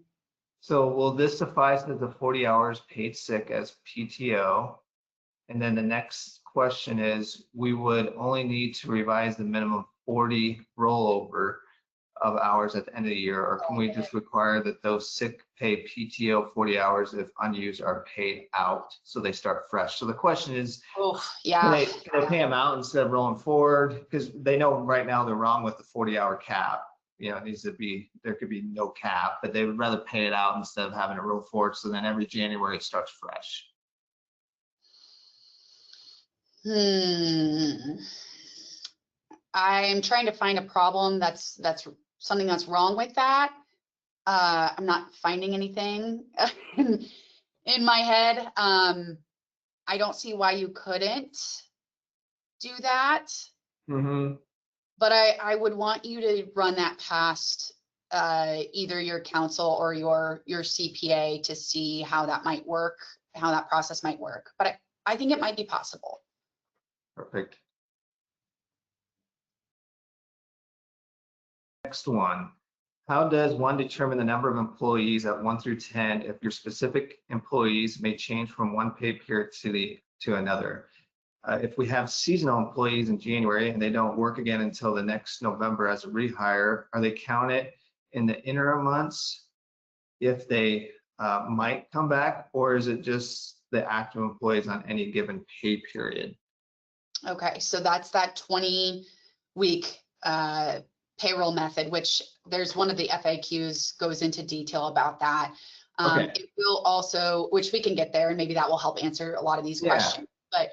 so will this suffice as the 40 hours paid sick as PTO? And then the next question is, we would only need to revise the minimum 40 rollover of hours at the end of the year, or can we just require that those sick pay PTO 40 hours, if unused, are paid out so they start fresh? So the question is, oh, yeah. can they pay them out instead of rolling forward? Because they know right now they're wrong with the 40-hour cap. You know, it needs to be, there could be no cap, but they would rather pay it out instead of having it roll forward. So then every January it starts fresh. I'm trying to find a problem that's something that's wrong with that. I'm not finding anything in my head. I don't see why you couldn't do that. But I would want you to run that past either your counsel or your CPA to see how that might work, how that process might work. But I think it might be possible. Perfect. Next one. How does one determine the number of employees at 1 through 10 if your specific employees may change from one pay period to another? If we have seasonal employees in January and they don't work again until the next November as a rehire, are they counted in the interim months if they might come back, or is it just the active employees on any given pay period? Okay, so that's that 20-week payroll method, which there's one of the FAQs goes into detail about that. Okay. It will also, which we can get there, and maybe that will help answer a lot of these questions. But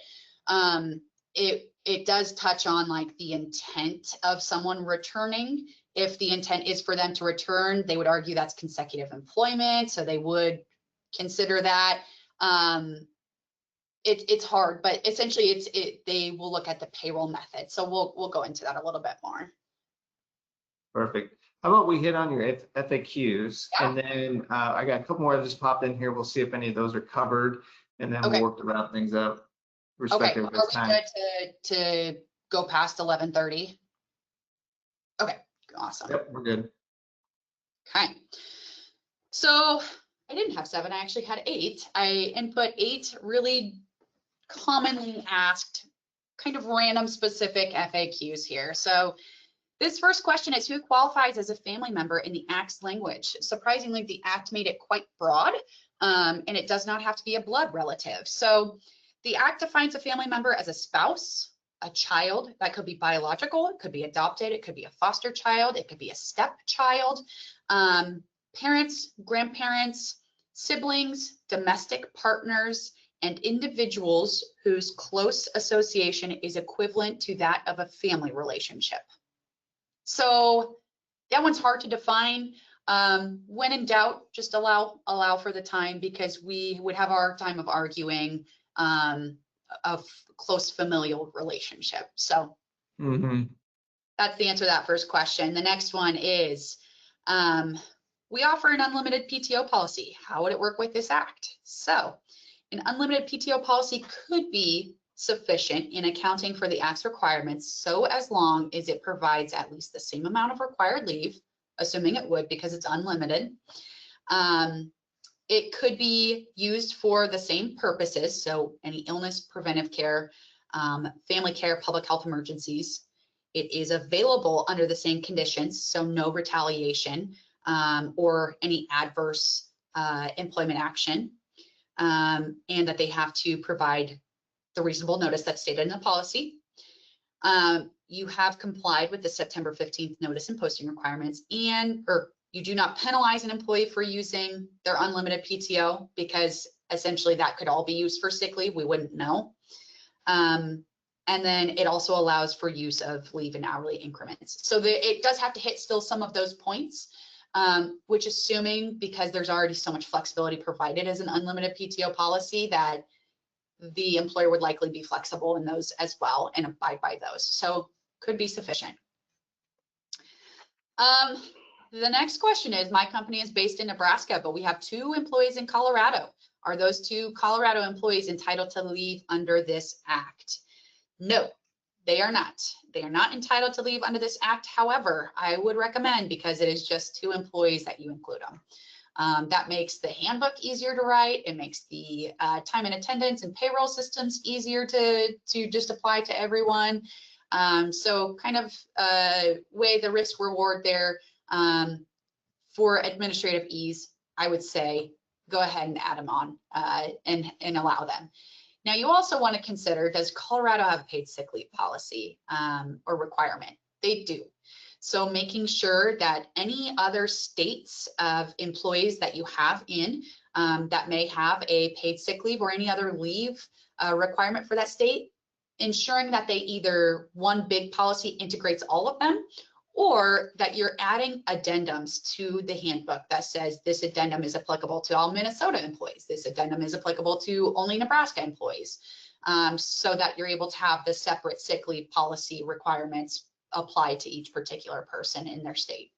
it does touch on like the intent of someone returning. If the intent is for them to return, they would argue that's consecutive employment, so they would consider that. It's hard, but essentially they will look at the payroll method. So we'll go into that a little bit more. Perfect. How about we hit on your FAQs, Yeah. and then I got a couple more that just popped in here. We'll see if any of those are covered, and then we'll work to wrap things up. Okay, are we good to go past 11:30? Okay, awesome. Yep, we're good. Okay, so I didn't have 7, I actually had 8. I input 8 really commonly asked, kind of random specific FAQs here. So this first question is, who qualifies as a family member in the Act's language? Surprisingly, the Act made it quite broad, and it does not have to be a blood relative. So the Act defines a family member as a spouse, a child, that could be biological, it could be adopted, it could be a foster child, it could be a stepchild, parents, grandparents, siblings, domestic partners, and individuals whose close association is equivalent to that of a family relationship. So that one's hard to define. When in doubt, just allow for the time, because we would have our time of arguing of close familial relationship. So that's the answer to that first question. The next one is, we offer an unlimited PTO policy. How would it work with this Act? So an unlimited PTO policy could be sufficient in accounting for the Act's requirements, so as long as it provides at least the same amount of required leave, assuming it would because it's unlimited, It could be used for the same purposes, so any illness, preventive care, family care, public health emergencies. It is available under the same conditions, so no retaliation or any adverse employment action, and that they have to provide the reasonable notice that's stated in the policy. You have complied with the September 15th notice and posting requirements, or you do not penalize an employee for using their unlimited PTO, because essentially that could all be used for sick leave. We wouldn't know. And then it also allows for use of leave in hourly increments. So it does have to hit still some of those points, which assuming, because there's already so much flexibility provided as an unlimited PTO policy, that the employer would likely be flexible in those as well and abide by those. So could be sufficient. The next question is, my company is based in Nebraska, but we have 2 employees in Colorado. Are those 2 Colorado employees entitled to leave under this act? No, they are not. They are not entitled to leave under this act. However, I would recommend, because it is just 2 employees, that you include them. That makes the handbook easier to write. It makes the time and attendance and payroll systems easier to just apply to everyone. So kind of weigh the risk reward there. For administrative ease, I would say go ahead and add them on and allow them. Now, you also want to consider, does Colorado have a paid sick leave policy or requirement? They do. So making sure that any other states of employees that you have in that may have a paid sick leave or any other leave requirement for that state, ensuring that they either one big policy integrates all of them, or that you're adding addendums to the handbook that says this addendum is applicable to all Minnesota employees. This addendum is applicable to only Nebraska employees, so that you're able to have the separate sick leave policy requirements applied to each particular person in their state.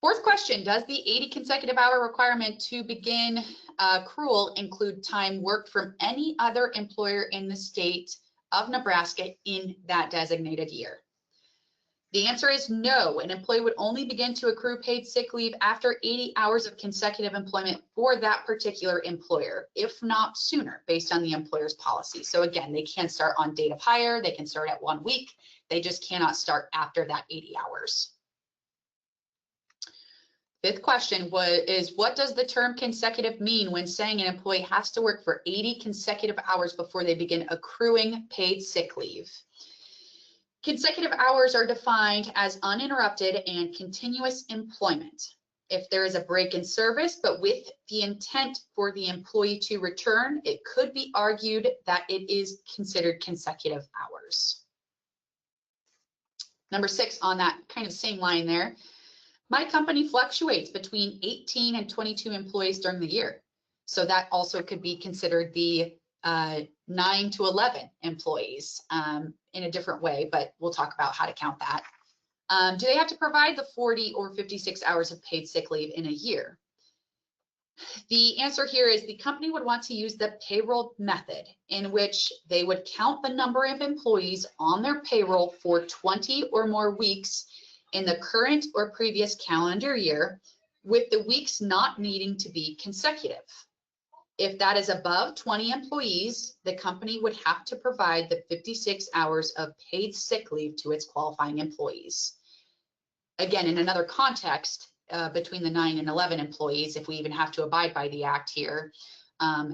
4th question, does the 80 consecutive hour requirement to begin accrual include time worked from any other employer in the state of Nebraska in that designated year? The answer is no. An employee would only begin to accrue paid sick leave after 80 hours of consecutive employment for that particular employer, if not sooner, based on the employer's policy. So again, they can start on date of hire, they can start at 1 week, they just cannot start after that 80 hours. 5th question is, what does the term consecutive mean when saying an employee has to work for 80 consecutive hours before they begin accruing paid sick leave? Consecutive hours are defined as uninterrupted and continuous employment. If there is a break in service, but with the intent for the employee to return, it could be argued that it is considered consecutive hours. Number 6 on that kind of same line there. My company fluctuates between 18 and 22 employees during the year. So that also could be considered the 9 to 11 employees in a different way, but we'll talk about how to count that. Do they have to provide the 40 or 56 hours of paid sick leave in a year? The answer here is the company would want to use the payroll method, in which they would count the number of employees on their payroll for 20 or more weeks in the current or previous calendar year, with the weeks not needing to be consecutive. If that is above 20 employees, the company would have to provide the 56 hours of paid sick leave to its qualifying employees. Again, in another context, between the 9 and 11 employees, if we even have to abide by the act here,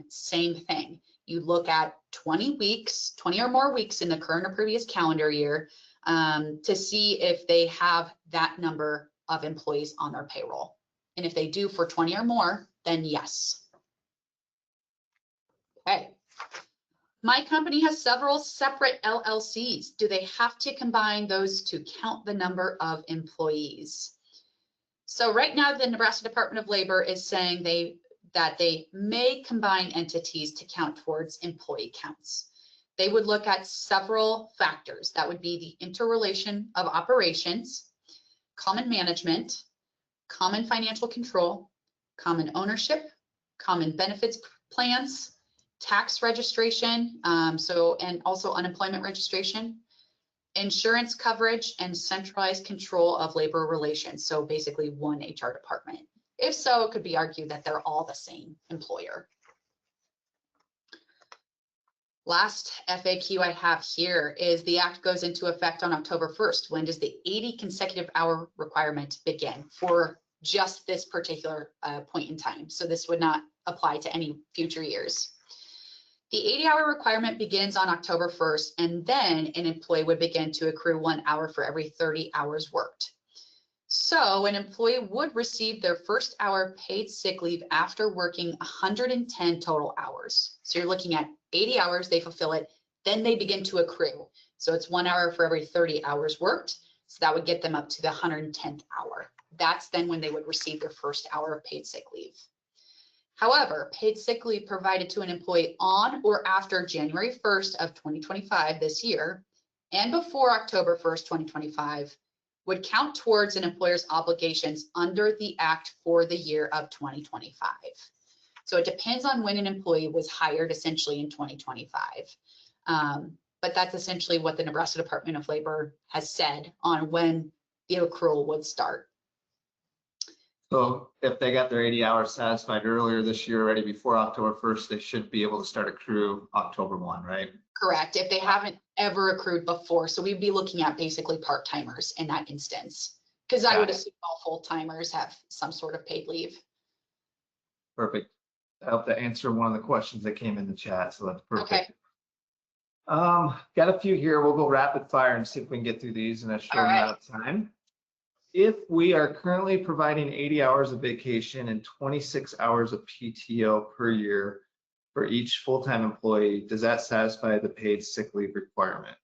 same thing. You look at 20 weeks, 20 or more weeks in the current or previous calendar year to see if they have that number of employees on their payroll. And if they do for 20 or more, then yes. Okay. My company has several separate LLCs. Do they have to combine those to count the number of employees? So right now, the Nebraska Department of Labor is saying that they may combine entities to count towards employee counts. They would look at several factors. That would be the interrelation of operations, common management, common financial control, common ownership, common benefits plans, tax registration, and also unemployment registration, insurance coverage, and centralized control of labor relations. So basically one HR department. If so, it could be argued that they're all the same employer. Last FAQ I have here is the act goes into effect on October 1st. When does the 80 consecutive hour requirement begin for just this particular point in time? So this would not apply to any future years. The 80-hour requirement begins on October 1st, and then an employee would begin to accrue 1 hour for every 30 hours worked. So an employee would receive their first hour paid sick leave after working 110 total hours. So you're looking at 80 hours, they fulfill it, then they begin to accrue. So it's 1 hour for every 30 hours worked. So that would get them up to the 110th hour. That's then when they would receive their first hour of paid sick leave. However, paid sick leave provided to an employee on or after January 1st of 2025 this year and before October 1st, 2025 would count towards an employer's obligations under the Act for the year of 2025. So it depends on when an employee was hired essentially in 2025. But that's essentially what the Nebraska Department of Labor has said on when the accrual would start. So if they got their 80 hours satisfied earlier this year, already before October 1st, they should be able to start accrue October 1, right? Correct, if they haven't ever accrued before. So we'd be looking at basically part-timers in that instance, because I would assume all full-timers have some sort of paid leave. Perfect. I hope to answer one of the questions that came in the chat, so that's perfect. Okay. Got a few here. We'll go rapid fire and see if we can get through these in a short amount of time. If we are currently providing 80 hours of vacation and 26 hours of PTO per year for each full-time employee, does that satisfy the paid sick leave requirement?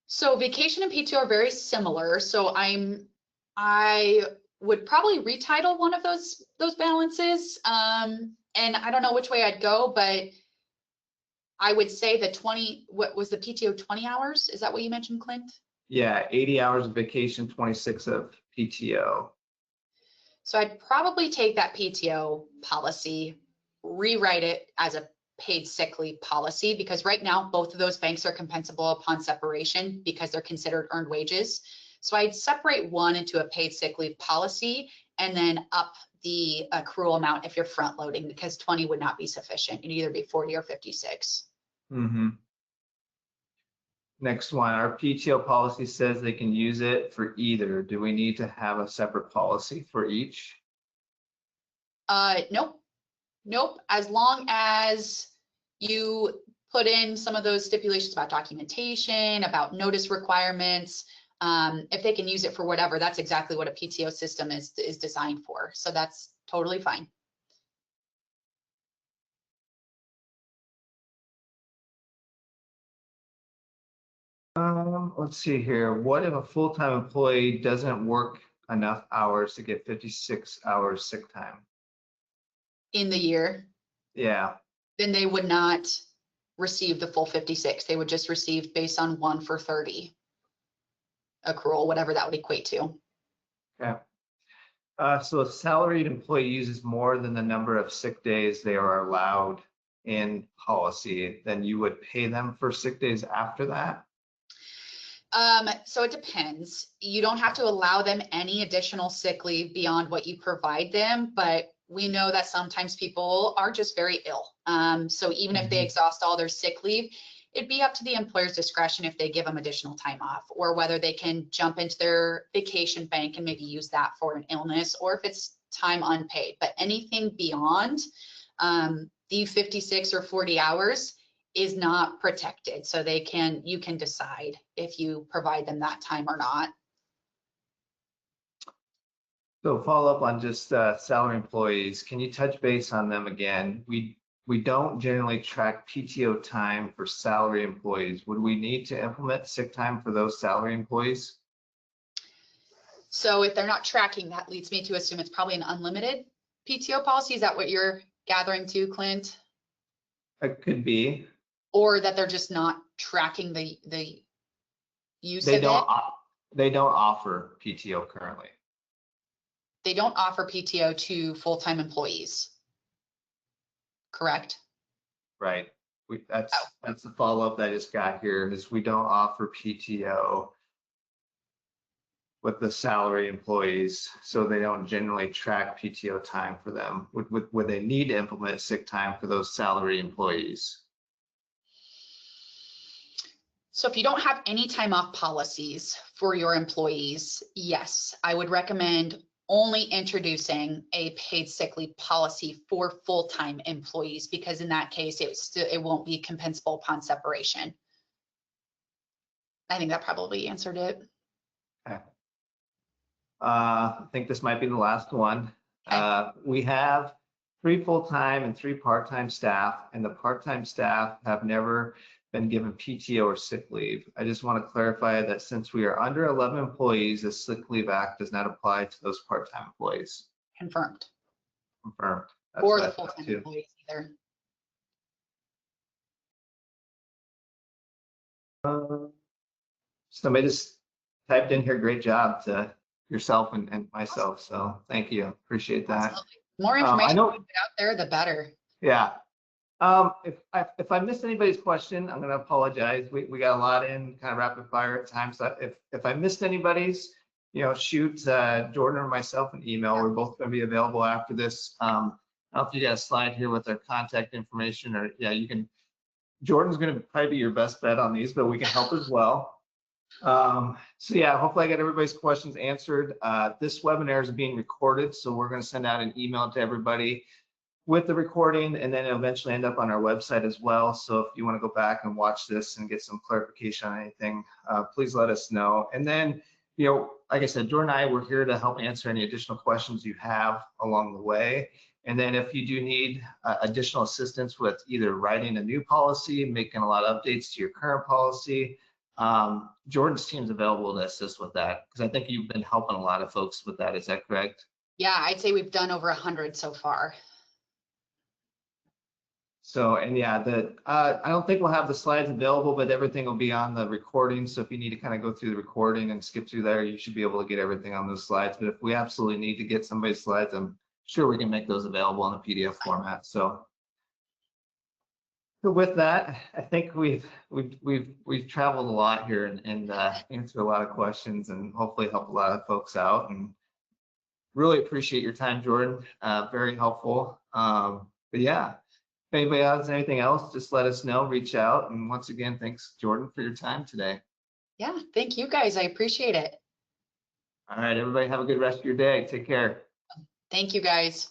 So vacation and PTO are very similar. So I would probably retitle one of those balances. And I don't know which way I'd go, but I would say the 20, what was the PTO, 20 hours? Is that what you mentioned, Clint? Yeah, 80 hours of vacation, 26 of PTO. So I'd probably take that PTO policy, rewrite it as a paid sick leave policy, because right now both of those banks are compensable upon separation because they're considered earned wages. So I'd separate one into a paid sick leave policy and then up the accrual amount if you're front loading, because 20 would not be sufficient. It'd either be 40 or 56. Mm-hmm. Next one, our PTO policy says they can use it for either. Do we need to have a separate policy for each? Nope. As long as you put in some of those stipulations about documentation, about notice requirements, if they can use it for whatever, that's exactly what a PTO system is designed for. So that's totally fine. Let's see here. What if a full-time employee doesn't work enough hours to get 56 hours sick time? In the year, Yeah. then they would not receive the full 56. They would just receive based on 1 for 30 accrual, whatever that would equate to. Okay. So a salaried employee uses more than the number of sick days they are allowed in policy, then you would pay them for sick days after that? So it depends. You don't have to allow them any additional sick leave beyond what you provide them, but we know that sometimes people are just very ill. So even if they exhaust all their sick leave, it'd be up to the employer's discretion if they give them additional time off, or whether they can jump into their vacation bank and maybe use that for an illness, or if it's time unpaid. But anything beyond the 56 or 40 hours is not protected. So you can decide if you provide them that time or not. So follow up on just salary employees. Can you touch base on them again? We don't generally track PTO time for salary employees. Would we need to implement sick time for those salary employees? So if they're not tracking, that leads me to assume it's probably an unlimited PTO policy. Is that what you're gathering to, Clint? It could be. Or that they're just not tracking the use of it? They don't offer PTO currently. They don't offer PTO to full-time employees, correct? Right. That's the follow-up that I just got here is we don't offer PTO with the salary employees, so they don't generally track PTO time for them? Would they need to implement sick time for those salary employees? So if you don't have any time off policies for your employees, yes, I would recommend only introducing a paid sick leave policy for full-time employees, because in that case, it won't be compensable upon separation. I think that probably answered it. Okay. I think this might be the last one. Okay. We have 3 full-time and 3 part-time staff, and the part-time staff have never been given PTO or sick leave. I just want to clarify that since we are under 11 employees, the Sick Leave Act does not apply to those part-time employees. Confirmed. Confirmed. That's Or what I the thought full-time too. employees either. Somebody just typed in here, great job to yourself and myself. So thank you. Appreciate that. Absolutely. More I information know, we put out there, the better. yeah. If I missed anybody's question, I'm going to apologize. We got a lot in kind of rapid fire at times. So if I missed anybody's, shoot Jordan or myself an email. Yeah. We're both going to be available after this. I don't know if you got a slide here with our contact information, or you can. Jordan's going to probably be your best bet on these, but we can help as well. So yeah, hopefully I got everybody's questions answered. This webinar is being recorded, so we're going to send out an email to everybody with the recording, and then it'll eventually end up on our website as well. So if you want to go back and watch this and get some clarification on anything, please let us know. And then, like I said, Jordan and I, we're here to help answer any additional questions you have along the way. And then if you do need additional assistance with either writing a new policy, making a lot of updates to your current policy, Jordan's team's available to assist with that, because I think you've been helping a lot of folks with that. Is that correct? Yeah, I'd say we've done over 100 so far. So, and yeah, I don't think we'll have the slides available, but everything will be on the recording. So if you need to kind of go through the recording and skip through there, you should be able to get everything on those slides. But if we absolutely need to get somebody's slides, I'm sure we can make those available in a PDF format. So with that, I think we've traveled a lot here and answered a lot of questions, and hopefully help a lot of folks out. And really appreciate your time, Jordan. Very helpful. But yeah. If anybody has anything else, just let us know, reach out. And once again, thanks, Jordan, for your time today. Yeah, thank you guys. I appreciate it. All right, everybody have a good rest of your day. Take care. Thank you guys.